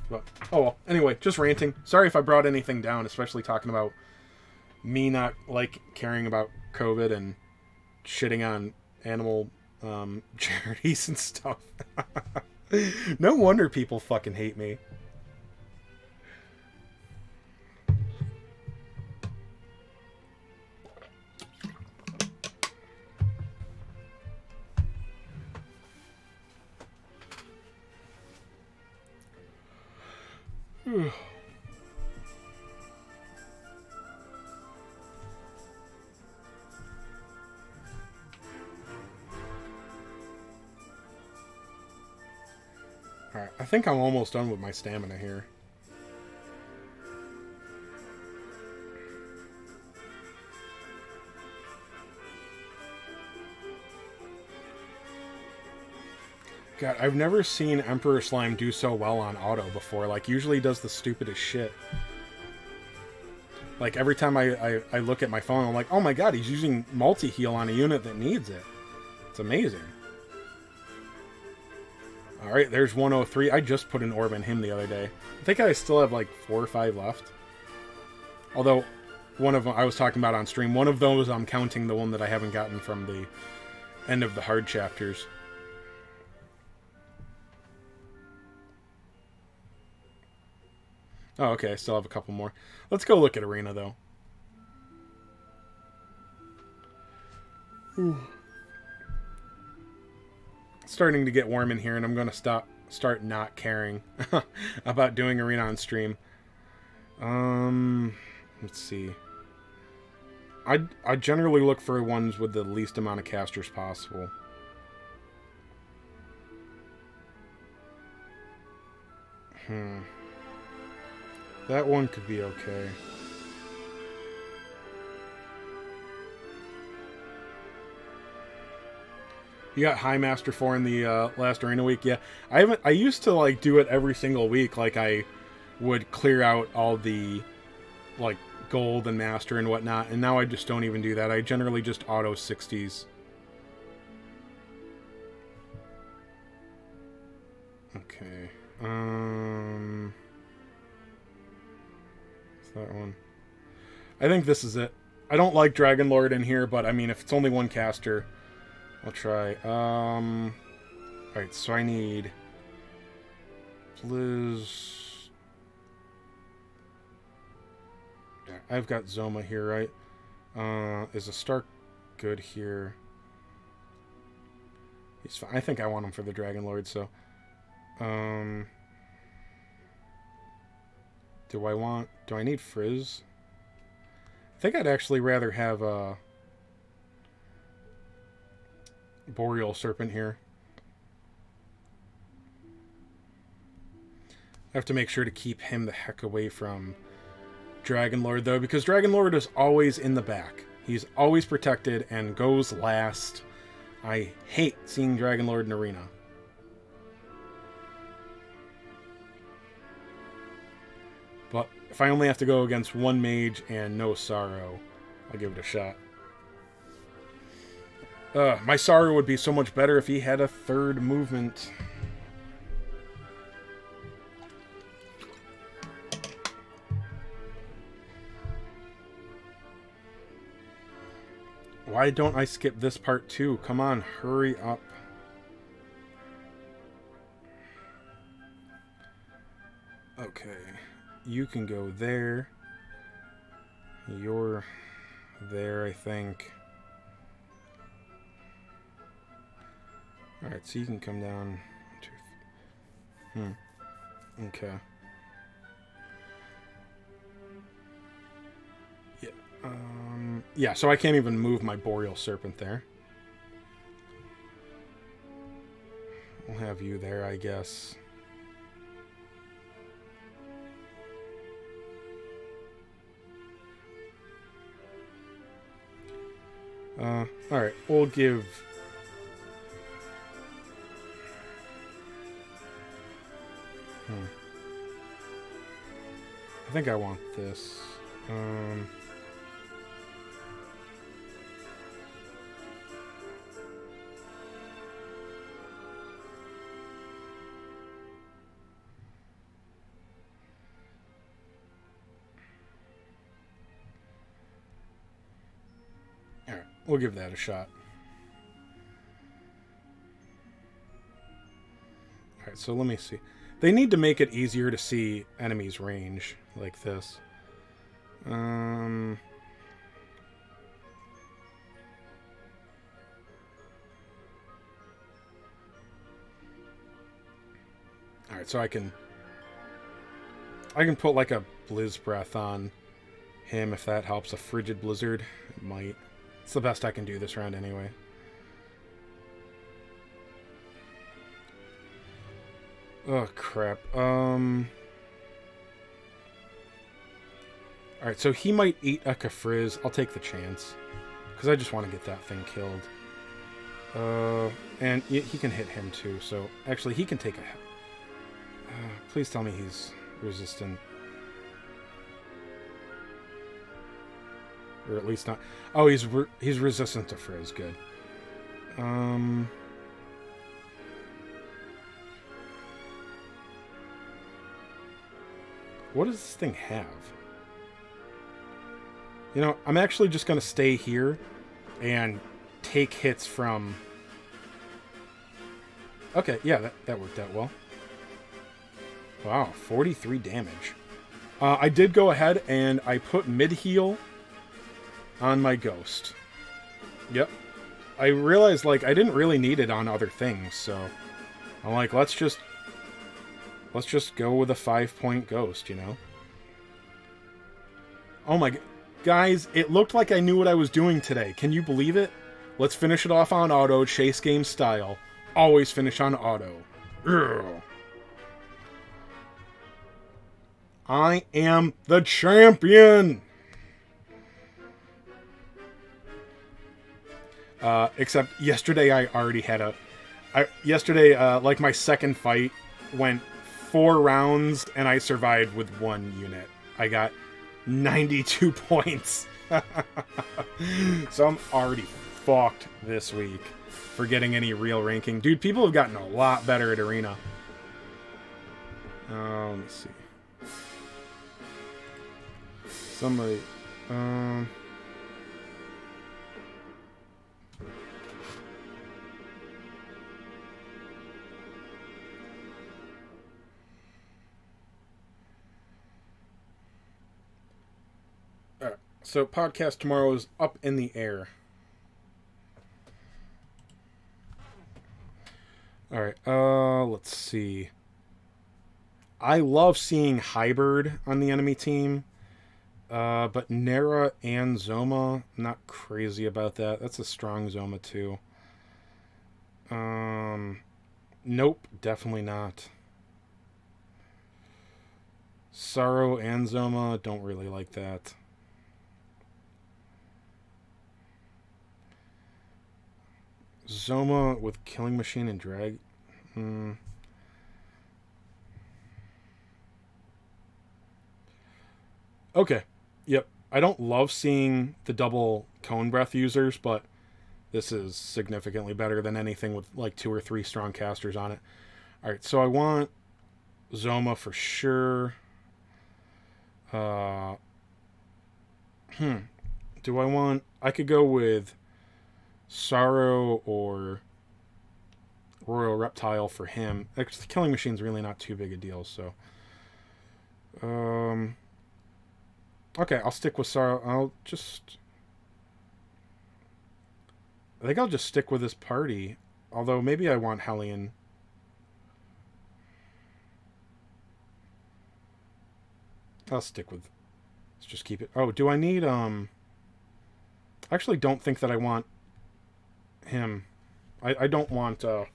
But, oh well. Anyway, just ranting. Sorry if I brought anything down, especially talking about me not, like, caring about COVID and shitting on animal charities and stuff. No wonder people fucking hate me. Alright, I think I'm almost done with my stamina here. God, I've never seen Emperor Slime do so well on auto before. Like, usually he does the stupidest shit. Like, every time I look at my phone, I'm like, oh my god, he's using multi-heal on a unit that needs it. It's amazing. Alright, there's 103. I just put an orb in him the other day. I think I still have like 4 or 5 left. Although, one of them I was talking about on stream. One of those I'm counting the one that I haven't gotten from the end of the hard chapters. Oh, okay, I still have a couple more. Let's go look at Arena, though. Ooh. It's starting to get warm in here, and I'm going to start not caring about doing Arena on stream. Let's see. I generally look for ones with the least amount of casters possible. That one could be okay. You got High Master 4 in the last Arena week? Yeah. I used to, like, do it every single week. Like, I would clear out all the, like, gold and master and whatnot, and now I just don't even do that. I generally just auto 60s. Okay. Is that one? I think this is it. I don't like Dragon Lord in here, but I mean, if it's only one caster, I'll try. Alright, so I need Blizz. Yeah, I've got Zoma here, right? Is a Stark good here? He's fine. I think I want him for the Dragon Lord, so. Do I need Frizz? I think I'd actually rather have a Boreal Serpent here. I have to make sure to keep him the heck away from Dragon Lord, though, because Dragon Lord is always in the back. He's always protected and goes last. I hate seeing Dragon Lord in Arena. But if I only have to go against one mage and no Sorrow, I'll give it a shot. My Sorrow would be so much better if he had a third movement. Why don't I skip this part too? Come on, hurry up. Okay. You can go there. You're there, I think. Alright, so you can come down. Okay. Yeah. Yeah, so I can't even move my Boreal Serpent there. We'll have you there, I guess. Alright, we'll give... I think I want this. Alright, we'll give that a shot. Alright, so let me see. They need to make it easier to see enemies' range, like this. Alright, so I can put like a Blizz Breath on him if that helps. A Frigid Blizzard. It might. It's the best I can do this round anyway. Oh, crap. Alright, so he might eat a Kafrizz. I'll take the chance. Because I just want to get that thing killed. And he can hit him too, so... Actually, he can take a... please tell me he's resistant. Or at least not... Oh, he's resistant to Frizz. Good. What does this thing have? You know, I'm actually just going to stay here and take hits from... Okay, yeah, that worked out well. Wow, 43 damage. I did go ahead and I put mid-heal on my Ghost. Yep. I realized, like, I didn't really need it on other things, so... I'm like, let's just go with a 5-point Ghost, you know? Oh my... Guys, it looked like I knew what I was doing today. Can you believe it? Let's finish it off on auto, chase game style. Always finish on auto. Ugh. I am the champion! Except yesterday I already had a... yesterday, like, my second fight went 4 rounds, and I survived with 1 unit. I got 92 points. So I'm already fucked this week for getting any real ranking. Dude, people have gotten a lot better at Arena. Let me see. Somebody... Alright, so podcast tomorrow is up in the air. Alright, let's see. I love seeing Hybrid on the enemy team. But Nera and Zoma, not crazy about that. That's a strong Zoma too. Nope, definitely not. Sorrow and Zoma, don't really like that. Zoma with Killing Machine and Drag. Okay. Yep. I don't love seeing the double Cone Breath users, but this is significantly better than anything with like 2 or 3 strong casters on it. Alright, so I want Zoma for sure. Do I want... I could go with Sorrow or Royal Reptile for him. The Killing Machine's really not too big a deal, so... Okay, I'll stick with Sorrow. I think I'll just stick with this party. Although, maybe I want Hellion. I'll stick with... Let's just keep it... Oh, do I need, I actually don't think that I want him. I don't want, you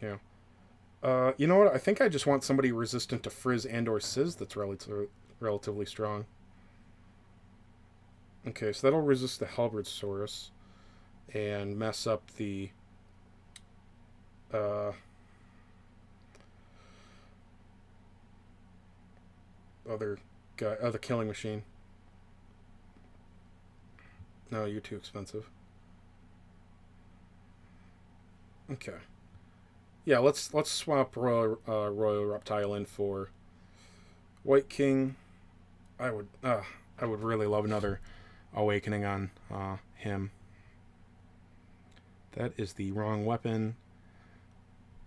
know what? I think I just want somebody resistant to Frizz and or Sizz that's relatively strong. Okay, so that'll resist the Halberdsaurus and mess up the other Killing Machine. No, you're too expensive. Okay. Yeah, let's swap Royal Reptile in for White King. I would really love another Awakening on him. That is the wrong weapon.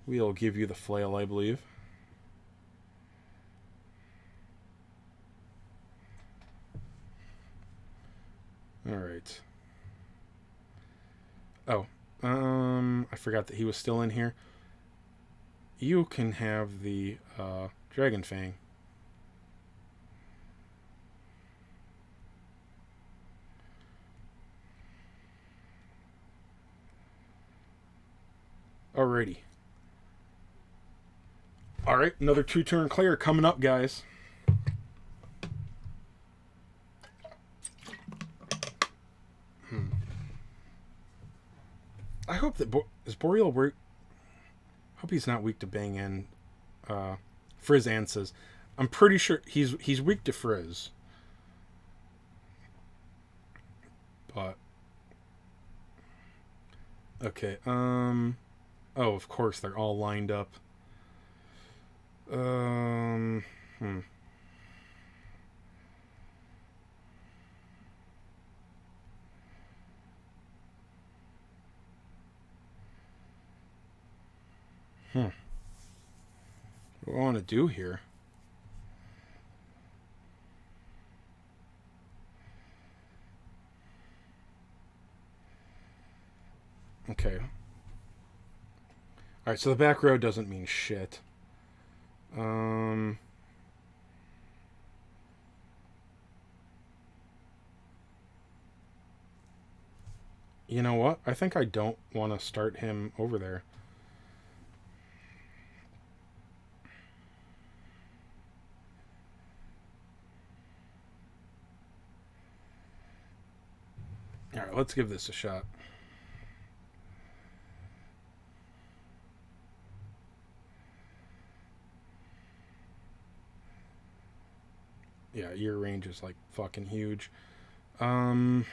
We'll give you the flail, I believe. Alright. Oh. I forgot that he was still in here. You can have the Dragon Fang. Alrighty. Alright, another 2-turn clear coming up, guys. I hope that... is Boreal... hope he's not weak to Bang and Frizz and Sizz. I'm pretty sure he's weak to Frizz. But... Okay, oh, of course, they're all lined up. What do I want to do here? Okay. Alright, so the back row doesn't mean shit. You know what? I think I don't want to start him over there. Alright, let's give this a shot. Yeah, your range is like fucking huge. Alright.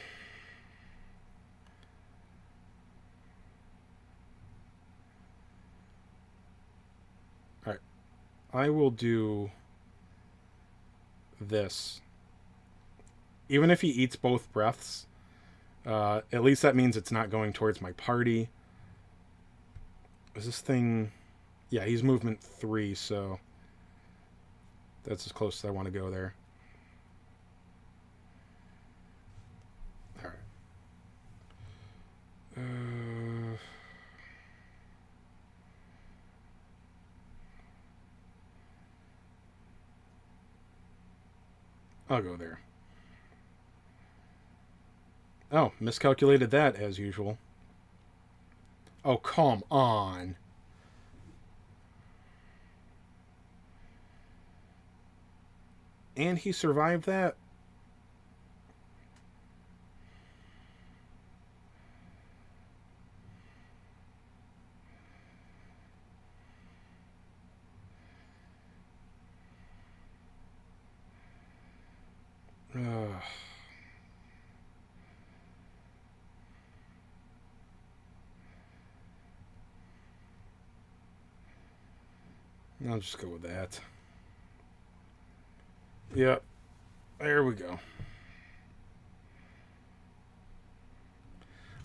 I will do this. Even if he eats both breaths, at least that means it's not going towards my party. Is this thing... Yeah, he's movement 3, so... That's as close as I want to go there. Alright. I'll go there. Oh, miscalculated that, as usual. Oh, come on. And he survived that? I'll just go with that. Yep. There we go.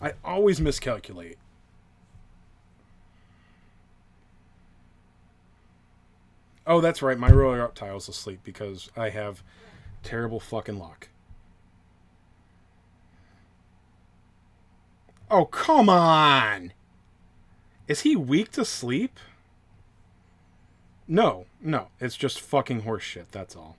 I always miscalculate. Oh, that's right. My roller up tile's asleep because I have terrible fucking luck. Oh, come on! Is he weak to sleep? No, no. It's just fucking horseshit, that's all.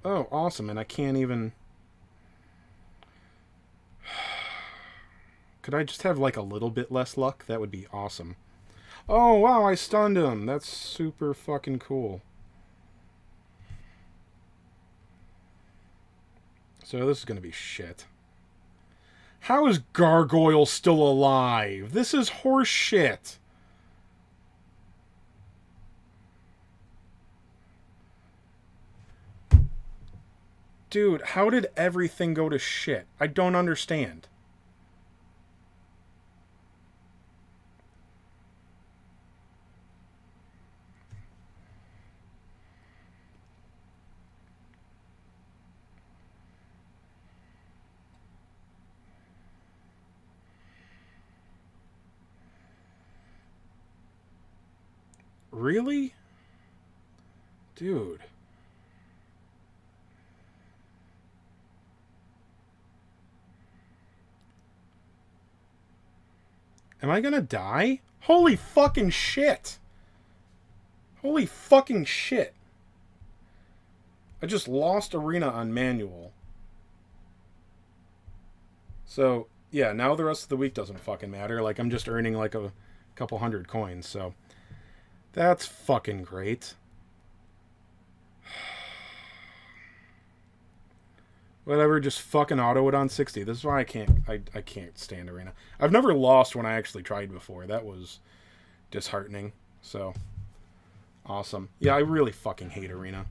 Oh, awesome. And I can't even... Could I just have like a little bit less luck? That would be awesome. Oh, wow, I stunned him. That's super fucking cool. So this is going to be shit. How is Gargoyle still alive? This is horse shit. Dude, how did everything go to shit? I don't understand. Really? Dude. Am I gonna die? Holy fucking shit! Holy fucking shit. I just lost Arena on manual. So, yeah, now the rest of the week doesn't fucking matter. Like, I'm just earning like a couple hundred coins, so... That's fucking great. Whatever, just fucking auto it on 60. This is why I can't stand Arena. I've never lost when I actually tried before. That was disheartening. So, awesome. Yeah, I really fucking hate Arena.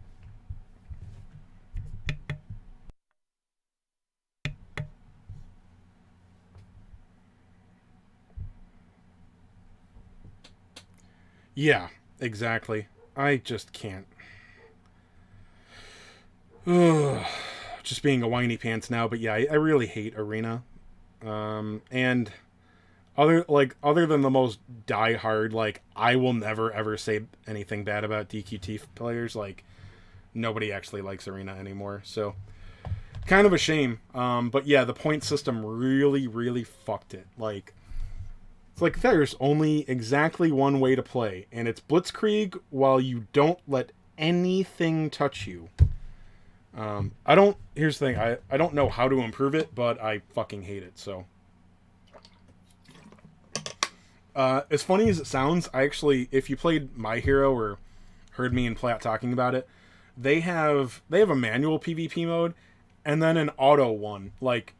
Yeah, exactly. I just can't. Ugh. Just being a whiny pants now, but yeah, I really hate Arena. And other than the most diehard, like, I will never ever say anything bad about DQT players. Like, nobody actually likes Arena anymore, so kind of a shame. But yeah, the point system really, really fucked it. Like, it's like there's only exactly one way to play, and it's Blitzkrieg while you don't let anything touch you. Here's the thing, I don't know how to improve it, but I fucking hate it, so. As funny as it sounds, I actually, if you played My Hero or heard me and Platt talking about it, they have a manual PvP mode, and then an auto one. Like,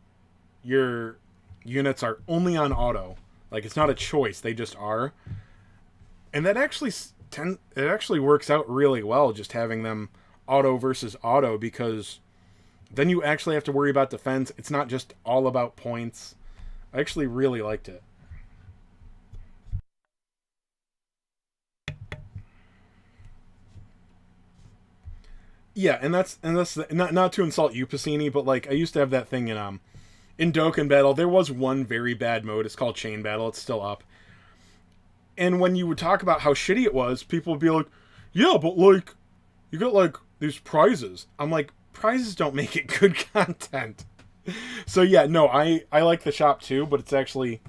your units are only on auto. Like, it's not a choice, they just are. And that actually it actually works out really well, just having them auto versus auto, because then you actually have to worry about defense. It's not just all about points. I actually really liked it. Yeah, and that's not to insult you, Piscini, but like I used to have that thing in Dokkan Battle. There was one very bad mode. It's called Chain Battle. It's still up. And when you would talk about how shitty it was, people would be like, "Yeah, but like you got like these prizes." I'm like, prizes don't make it good content. So yeah, no, I like the shop too, but it's actually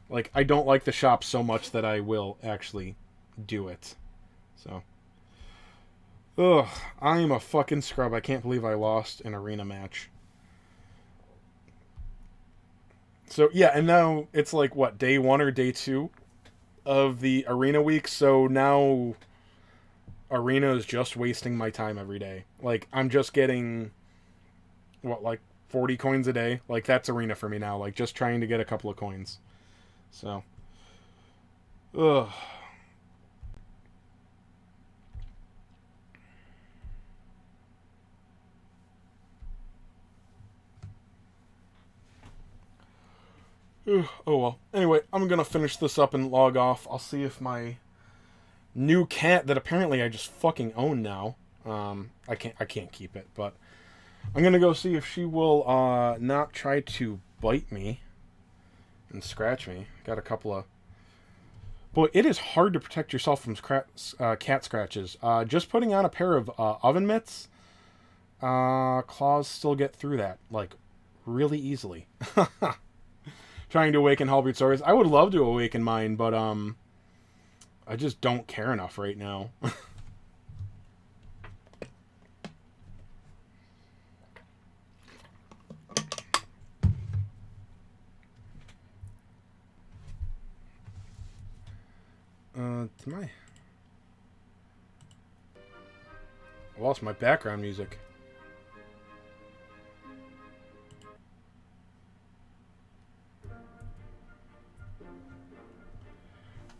like I don't like the shop so much that I will actually do it. So, ugh, I am a fucking scrub. I can't believe I lost an arena match. So yeah, and now it's like what, day 1 or day 2 of the arena week. So now arena is just wasting my time every day. Like I'm just getting what, like 40 coins a day. Like that's arena for me now. Like just trying to get a couple of coins. So, ugh. Oh well. Anyway, I'm gonna finish this up and log off. I'll see if my new cat that apparently I just fucking own now. I can't keep it, but I'm gonna go see if she will not try to bite me and scratch me. Got a couple of. Boy, it is hard to protect yourself from cat scratches. Just putting on a pair of oven mitts, claws still get through that like really easily. Trying to awaken Halbert Stories. I would love to awaken mine, but I just don't care enough right now. I lost my background music.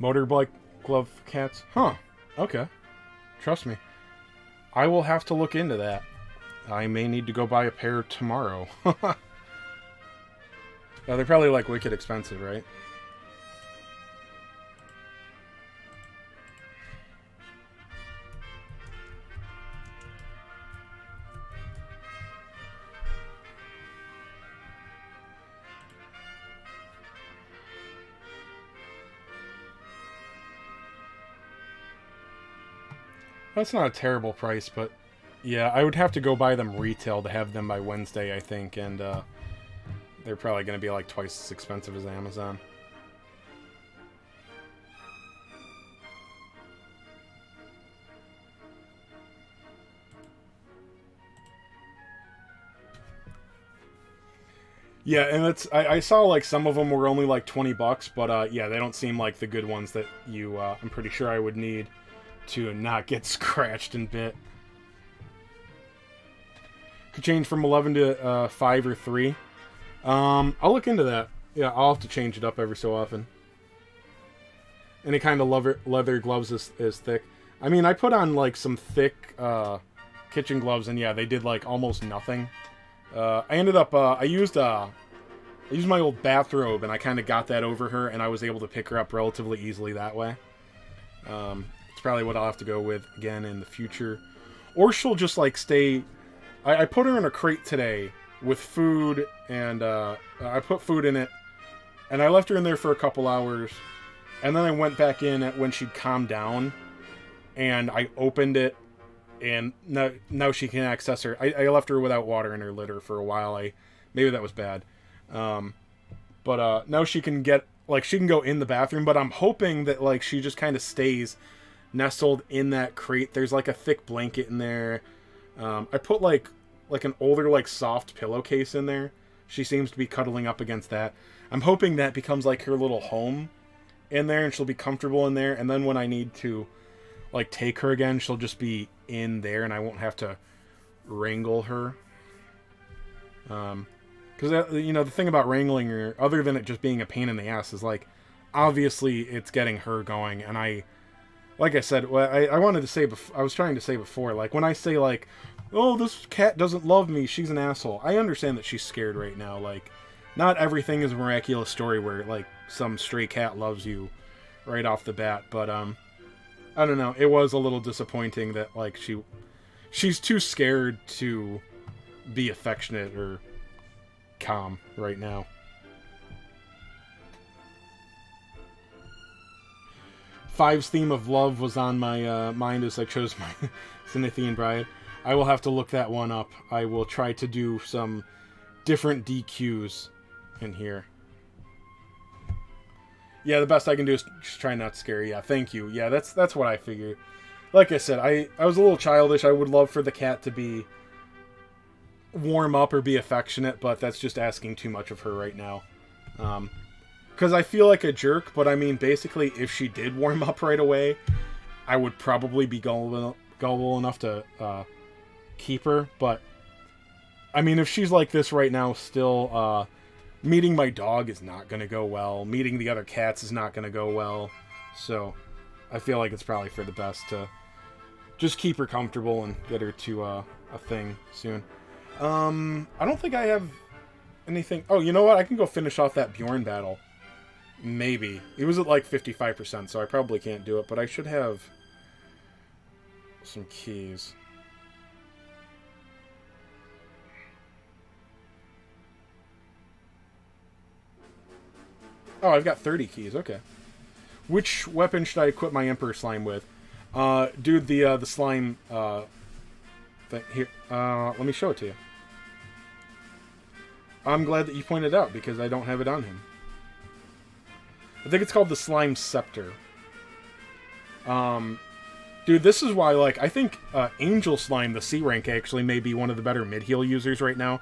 Motorbike glove cats? Huh. Okay. Trust me. I will have to look into that. I may need to go buy a pair tomorrow. They're probably like wicked expensive, right? That's not a terrible price, but yeah, I would have to go buy them retail to have them by Wednesday, I think, and they're probably going to be like twice as expensive as Amazon. Yeah, and I saw like some of them were only like $20, but yeah, they don't seem like the good ones that you I'm pretty sure I would need to not get scratched and bit. Could change from 11 to 5 or 3. I'll look into that. Yeah, I'll have to change it up every so often. Any kind of leather gloves is thick. I mean, I put on like some thick kitchen gloves, and yeah, they did like almost nothing. I ended up I used my old bathrobe, and I kind of got that over her, and I was able to pick her up relatively easily that way. It's probably what I'll have to go with again in the future, or she'll just like stay. I put her in a crate today with food, and I put food in it, and I left her in there for a couple hours, and then I went back in when she'd calmed down, and I opened it, and now she can access her. I left her without water in her litter for a while. Maybe that was bad, but now she can she can go in the bathroom. But I'm hoping that like she just kind of stays nestled in that crate. There's like a thick blanket in there. I put like an older like soft pillowcase in there. She seems to be cuddling up against that. I'm hoping that becomes like her little home in there, and she'll be comfortable in there. And then when I need to like take her again, she'll just be in there, and I won't have to wrangle her. Because, you know, the thing about wrangling her, other than it just being a pain in the ass, is, like, obviously it's getting her going. And like I said, I wanted to say, I was trying to say before, like, when I say, like, oh, this cat doesn't love me, she's an asshole, I understand that she's scared right now. Like, not everything is a miraculous story where, like, some stray cat loves you right off the bat. But, I don't know, it was a little disappointing that, like, she's too scared to be affectionate or calm right now. Five's theme of love was on my mind as I chose my Zenithian Bride. I will have to look that one up. I will try to do some different DQs in here. Yeah, the best I can do is just try not to scare you. Yeah, thank you. Yeah, that's what I figured. Like I said, I was a little childish. I would love for the cat to be warm up or be affectionate, but that's just asking too much of her right now. Because I feel like a jerk, but I mean, basically, if she did warm up right away, I would probably be gullible enough to keep her. But, I mean, if she's like this right now still, meeting my dog is not going to go well. Meeting the other cats is not going to go well. So, I feel like it's probably for the best to just keep her comfortable and get her to a thing soon. I don't think I have anything. Oh, you know what? I can go finish off that Bjorn battle. Maybe. It was at like 55%, so I probably can't do it, but I should have some keys. Oh, I've got 30 keys. Okay. Which weapon should I equip my Emperor Slime with? Dude, the slime thing here. Let me show it to you. I'm glad that you pointed it out because I don't have it on him. I think it's called the Slime Scepter. Dude, this is why, like, I think Angel Slime, the C rank, actually may be one of the better mid-heal users right now.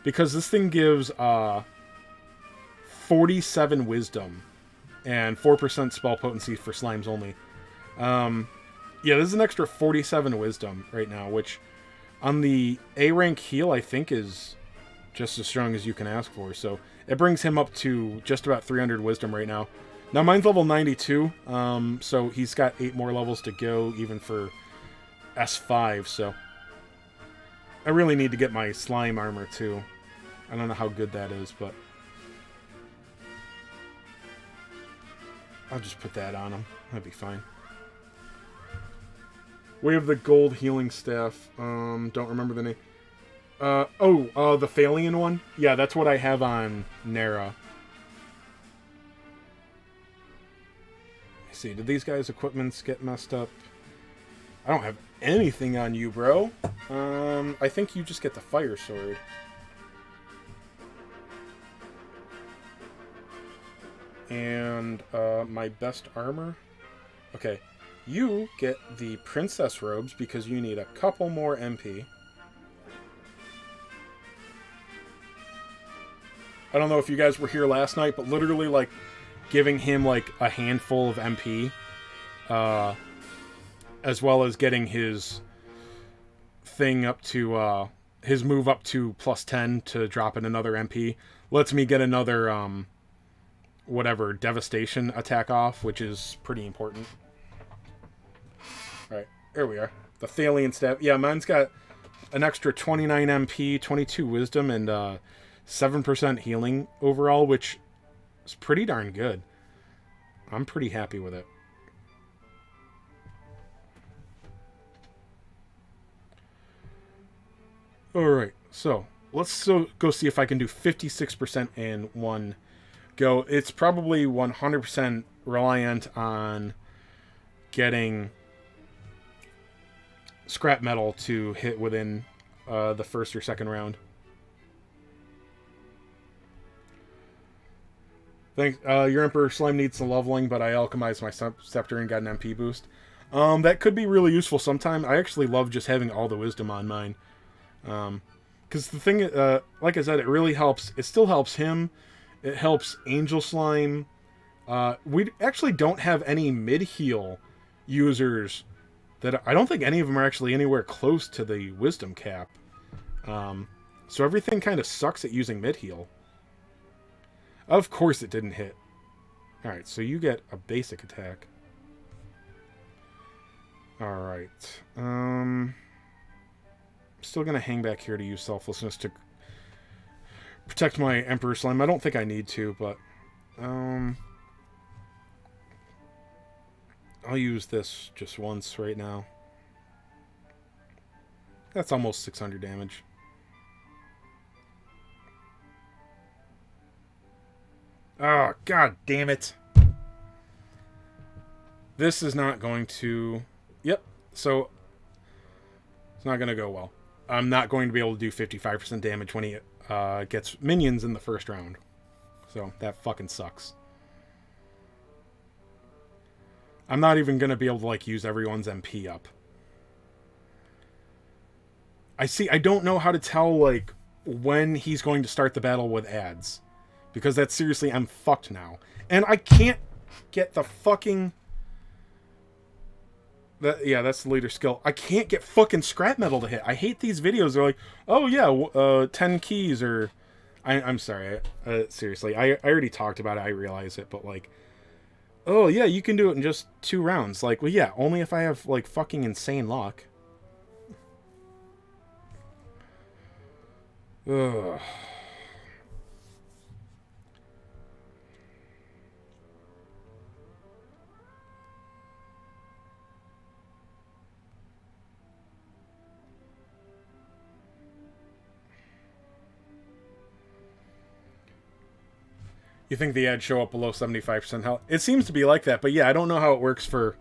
Because this thing gives 47 Wisdom and 4% spell potency for slimes only. Yeah, this is an extra 47 Wisdom right now, which on the A rank heal, I think is just as strong as you can ask for. So it brings him up to just about 300 Wisdom right now. Now mine's level 92, so he's got 8 more levels to go, even for S5, so I really need to get my slime armor too. I don't know how good that is, but I'll just put that on him. That'd be fine. We have the gold healing staff. Don't remember the name. The Phalian one? Yeah, that's what I have on Nera. Let's see, did these guys' equipments get messed up? I don't have anything on you, bro. I think you just get the fire sword. And, my best armor? Okay. You get the princess robes because you need a couple more MP. I don't know if you guys were here last night, but literally, like, giving him, like, a handful of MP, as well as getting his thing up to, his move up to plus 10 to drop in another MP, lets me get another, whatever, devastation attack off, which is pretty important. Alright, there we are. The Thalian staff. Yeah, mine's got an extra 29 MP, 22 Wisdom, and, 7% healing overall, which is pretty darn good. I'm pretty happy with it. Alright, so let's go see if I can do 56% in one go. It's probably 100% reliant on getting scrap metal to hit within the first or second round. Thanks. Your Emperor Slime needs some leveling, but I alchemized my scepter and got an MP boost. That could be really useful sometime. I actually love just having all the wisdom on mine. Because the thing, like I said, it really helps. It still helps him. It helps Angel Slime. We actually don't have any mid-heal users that... I don't think any of them are actually anywhere close to the wisdom cap. So everything kind of sucks at using mid-heal. Of course it didn't hit. Alright, so you get a basic attack. Alright. Still going to hang back here to use Selflessness to protect my Emperor Slime. I don't think I need to, but... I'll use this just once right now. That's almost 600 damage. Oh, god damn it. This is not going to... Yep, so... It's not going to go well. I'm not going to be able to do 55% damage when he gets minions in the first round. So, that fucking sucks. I'm not even going to be able to, like, use everyone's MP up. I don't know how to tell, like, when he's going to start the battle with ads. Because that's seriously, I'm fucked now. And I can't get the fucking... Yeah, that's the leader skill. I can't get fucking scrap metal to hit. I hate these videos. They're like, oh yeah, 10 keys or... I'm sorry. Seriously, I already talked about it. I realize it, but like... Oh yeah, you can do it in just 2 rounds. Like, well yeah, only if I have like fucking insane luck. Ugh. You think the ads show up below 75% health? It seems to be like that, but yeah, I don't know how it works for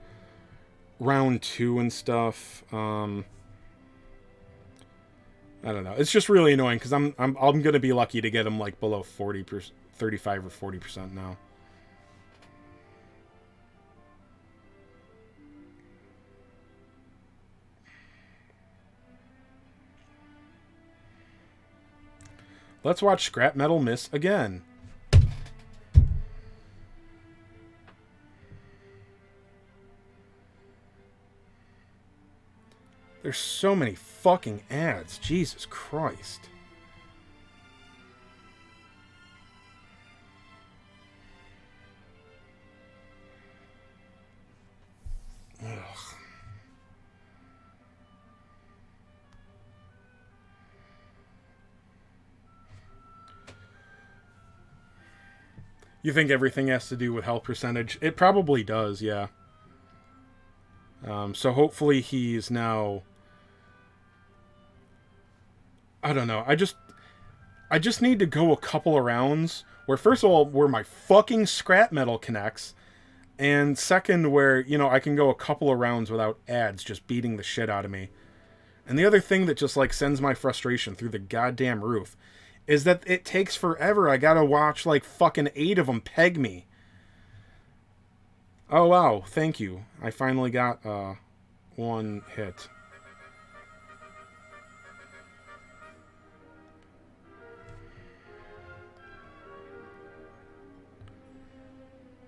round 2 and stuff. I don't know. It's just really annoying because I'm gonna be lucky to get them like below 40%, 35 or 40% now. Let's watch scrap metal miss again. There's so many fucking ads. Jesus Christ. Ugh. You think everything has to do with health percentage? It probably does, yeah. So hopefully he's now... I don't know. I just need to go a couple of rounds where, first of all, where my fucking scrap metal connects, and second, where, you know, I can go a couple of rounds without ads just beating the shit out of me. And the other thing that just, like, sends my frustration through the goddamn roof is that it takes forever. I gotta watch, like, fucking 8 of them peg me. Oh, wow. Thank you. I finally got, 1 hit.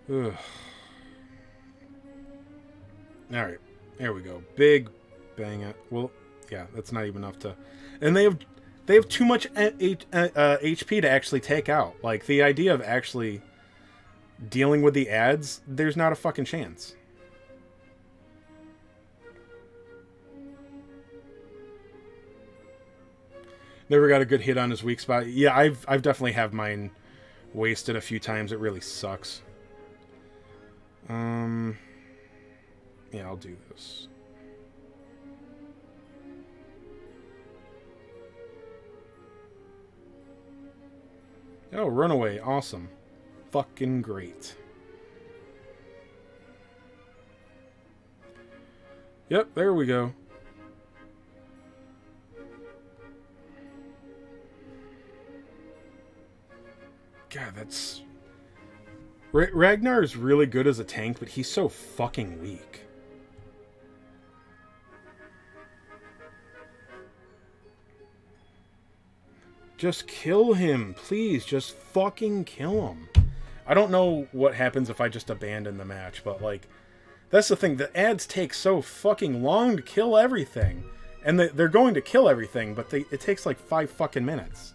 Ugh. Alright, there we go. Big bang it. Well, yeah, that's not even enough to... And they have too much HP to actually take out. Like, the idea of actually dealing with the ads, there's not a fucking chance. Never got a good hit on his weak spot. Yeah, I've definitely have mine wasted a few times. It really sucks. Yeah, I'll do this. Oh, runaway. Awesome. Fucking great. Yep, there we go. God, that's... Ragnar is really good as a tank, but he's so fucking weak. Just kill him, please. Just fucking kill him. I don't know what happens if I just abandon the match, but, like, that's the thing. The ads take so fucking long to kill everything. And they're going to kill everything, but it takes like 5 fucking minutes.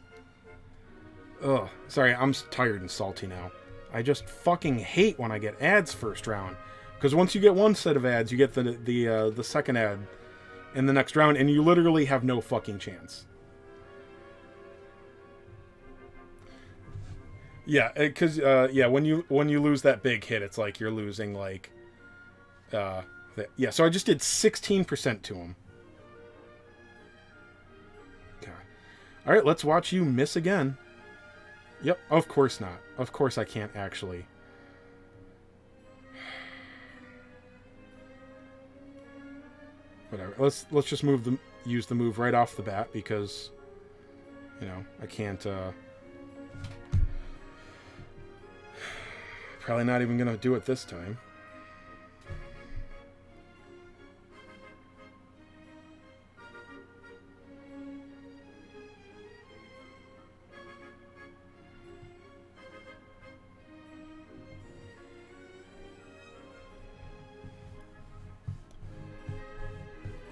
Ugh. Sorry, I'm tired and salty now. I just fucking hate when I get ads first round. Because once you get one set of ads, you get the second ad in the next round, and you literally have no fucking chance. Yeah, because when you lose that big hit, it's like you're losing like, yeah. So I just did 16% to him. Okay. All right, let's watch you miss again. Yep, of course not. Of course I can't actually. Whatever. Let's just use the move right off the bat because, you know, I can't. Probably not even gonna do it this time.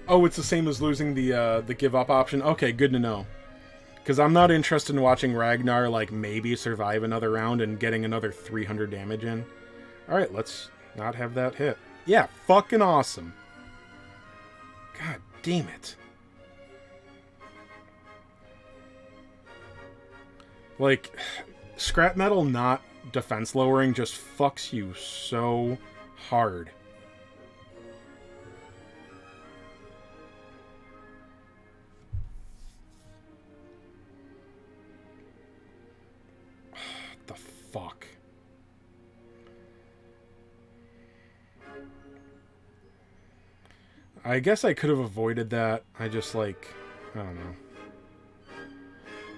Oh, it's the same as losing the give up option. Okay, good to know. Because I'm not interested in watching Ragnar, like, maybe survive another round and getting another 300 damage in. Alright, let's not have that hit. Yeah, fucking awesome. God damn it. Like, scrap metal not defense lowering just fucks you so hard. Fuck. I guess I could have avoided that. I just, like, I don't know.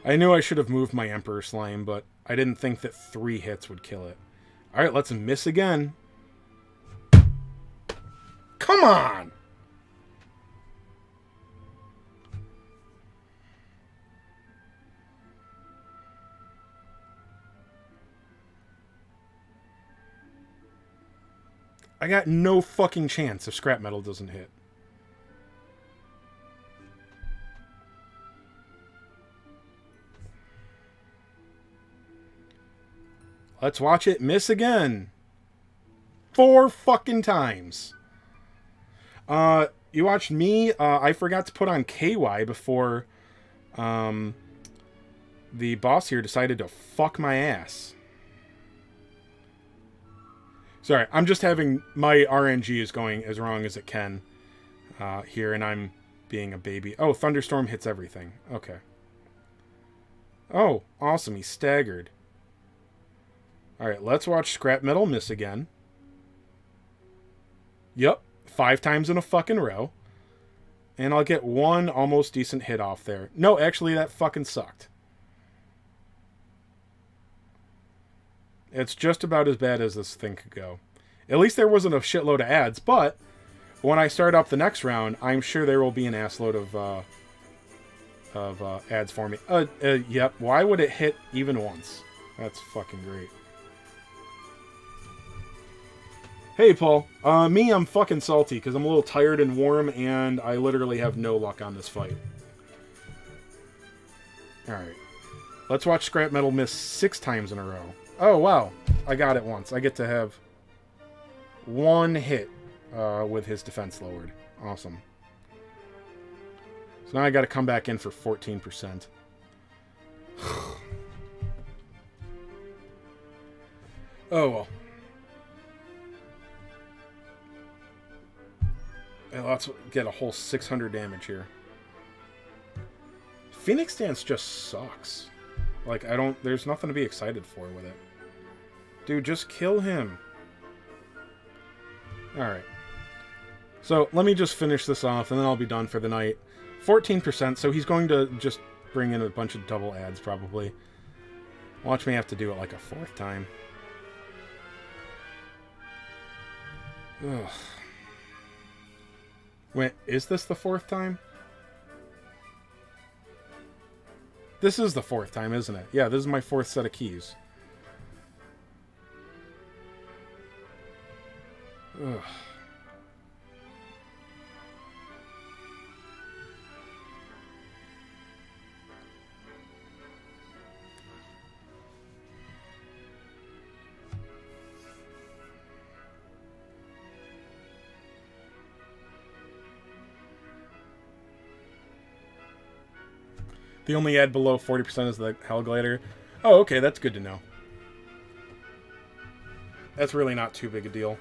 I knew I should have moved my Emperor Slime, but I didn't think that 3 hits would kill it. Alright, let's miss again. Come on! I got no fucking chance if scrap metal doesn't hit. Let's watch it miss again. 4 fucking times. You watched me. I forgot to put on KY before the boss here decided to fuck my ass. Sorry, I'm just having... My RNG is going as wrong as it can here, and I'm being a baby. Oh, Thunderstorm hits everything. Okay. Oh, awesome. He staggered. Alright, let's watch Scrap Metal miss again. Yep, 5 times in a fucking row. And I'll get 1 almost decent hit off there. No, actually, that fucking sucked. It's just about as bad as this thing could go. At least there wasn't a shitload of ads, but when I start up the next round, I'm sure there will be an assload of ads for me. Yep, why would it hit even once? That's fucking great. Hey, Paul. I'm fucking salty because I'm a little tired and warm, and I literally have no luck on this fight. Alright. Let's watch Scrap Metal miss 6 times in a row. Oh, wow. I got it once. I get to have 1 hit with his defense lowered. Awesome. So now I got to come back in for 14%. Oh, well. And let's get a whole 600 damage here. Phoenix Dance just sucks. Like, there's nothing to be excited for with it. Dude, just kill him. Alright. So, let me just finish this off, and then I'll be done for the night. 14%, so he's going to just bring in a bunch of double ads, probably. Watch me have to do it like a 4th time. Ugh. Wait, is this the 4th time? This is the 4th time, isn't it? Yeah, this is my 4th set of keys. Ugh. The only ad below 40% is the Hellglider. Oh, okay, that's good to know. That's really not too big a deal.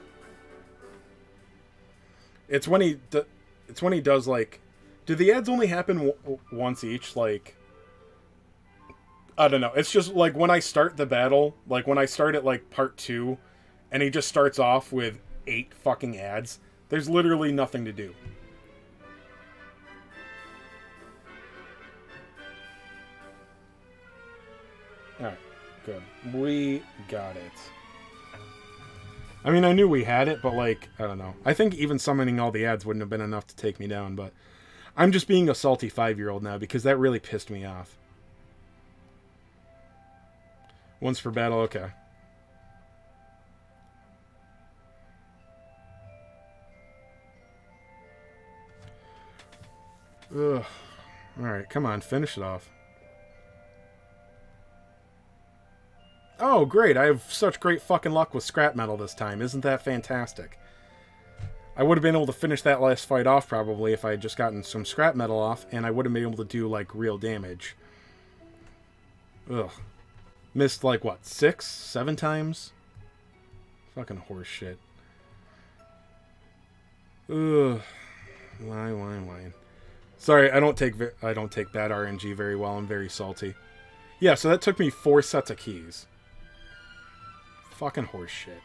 It's when he does, like... Do the ads only happen once each? Like... I don't know. It's just, like, when I start the battle, like, when I start at, like, part 2, and he just starts off with 8 fucking ads, there's literally nothing to do. Alright, good. We got it. I mean, I knew we had it, but, like, I don't know. I think even summoning all the ads wouldn't have been enough to take me down, but I'm just being a salty 5-year-old now because that really pissed me off. Once for battle, okay. Ugh. Alright, come on, finish it off. Oh, great, I have such great fucking luck with scrap metal this time. Isn't that fantastic? I would have been able to finish that last fight off, probably, if I had just gotten some scrap metal off, and I would have been able to do, like, real damage. Ugh. Missed, like, what, 6, 7 times? Fucking horse shit. Ugh. Why? Sorry, I don't take bad RNG very well. I'm very salty. Yeah, so that took me 4 sets of keys. Fucking horse shit.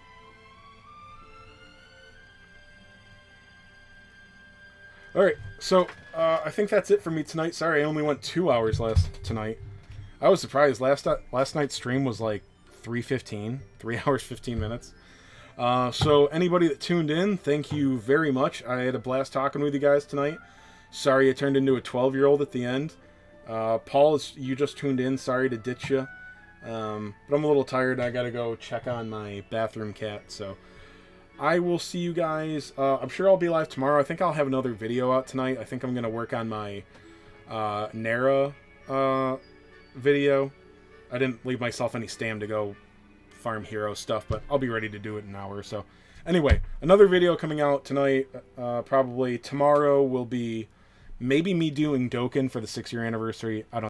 Alright, so I think that's it for me tonight. Sorry, I only went 2 hours tonight. I was surprised. Last night's stream was like 3:15, 3 hours 15 minutes. So anybody that tuned in, thank you very much. I had a blast talking with you guys tonight. Sorry I turned into a 12-year-old at the end. Paul, you just tuned in. Sorry to ditch you. But I'm a little tired. I gotta go check on my bathroom cat. So I will see you guys. I'm sure I'll be live tomorrow. I think I'll have another video out tonight. I think I'm gonna work on my Nara video. I didn't leave myself any stam to go farm hero stuff, but I'll be ready to do it in an hour or so. Anyway, another video coming out tonight. Probably tomorrow will be maybe me doing Dokkan for the 6-year anniversary. I don't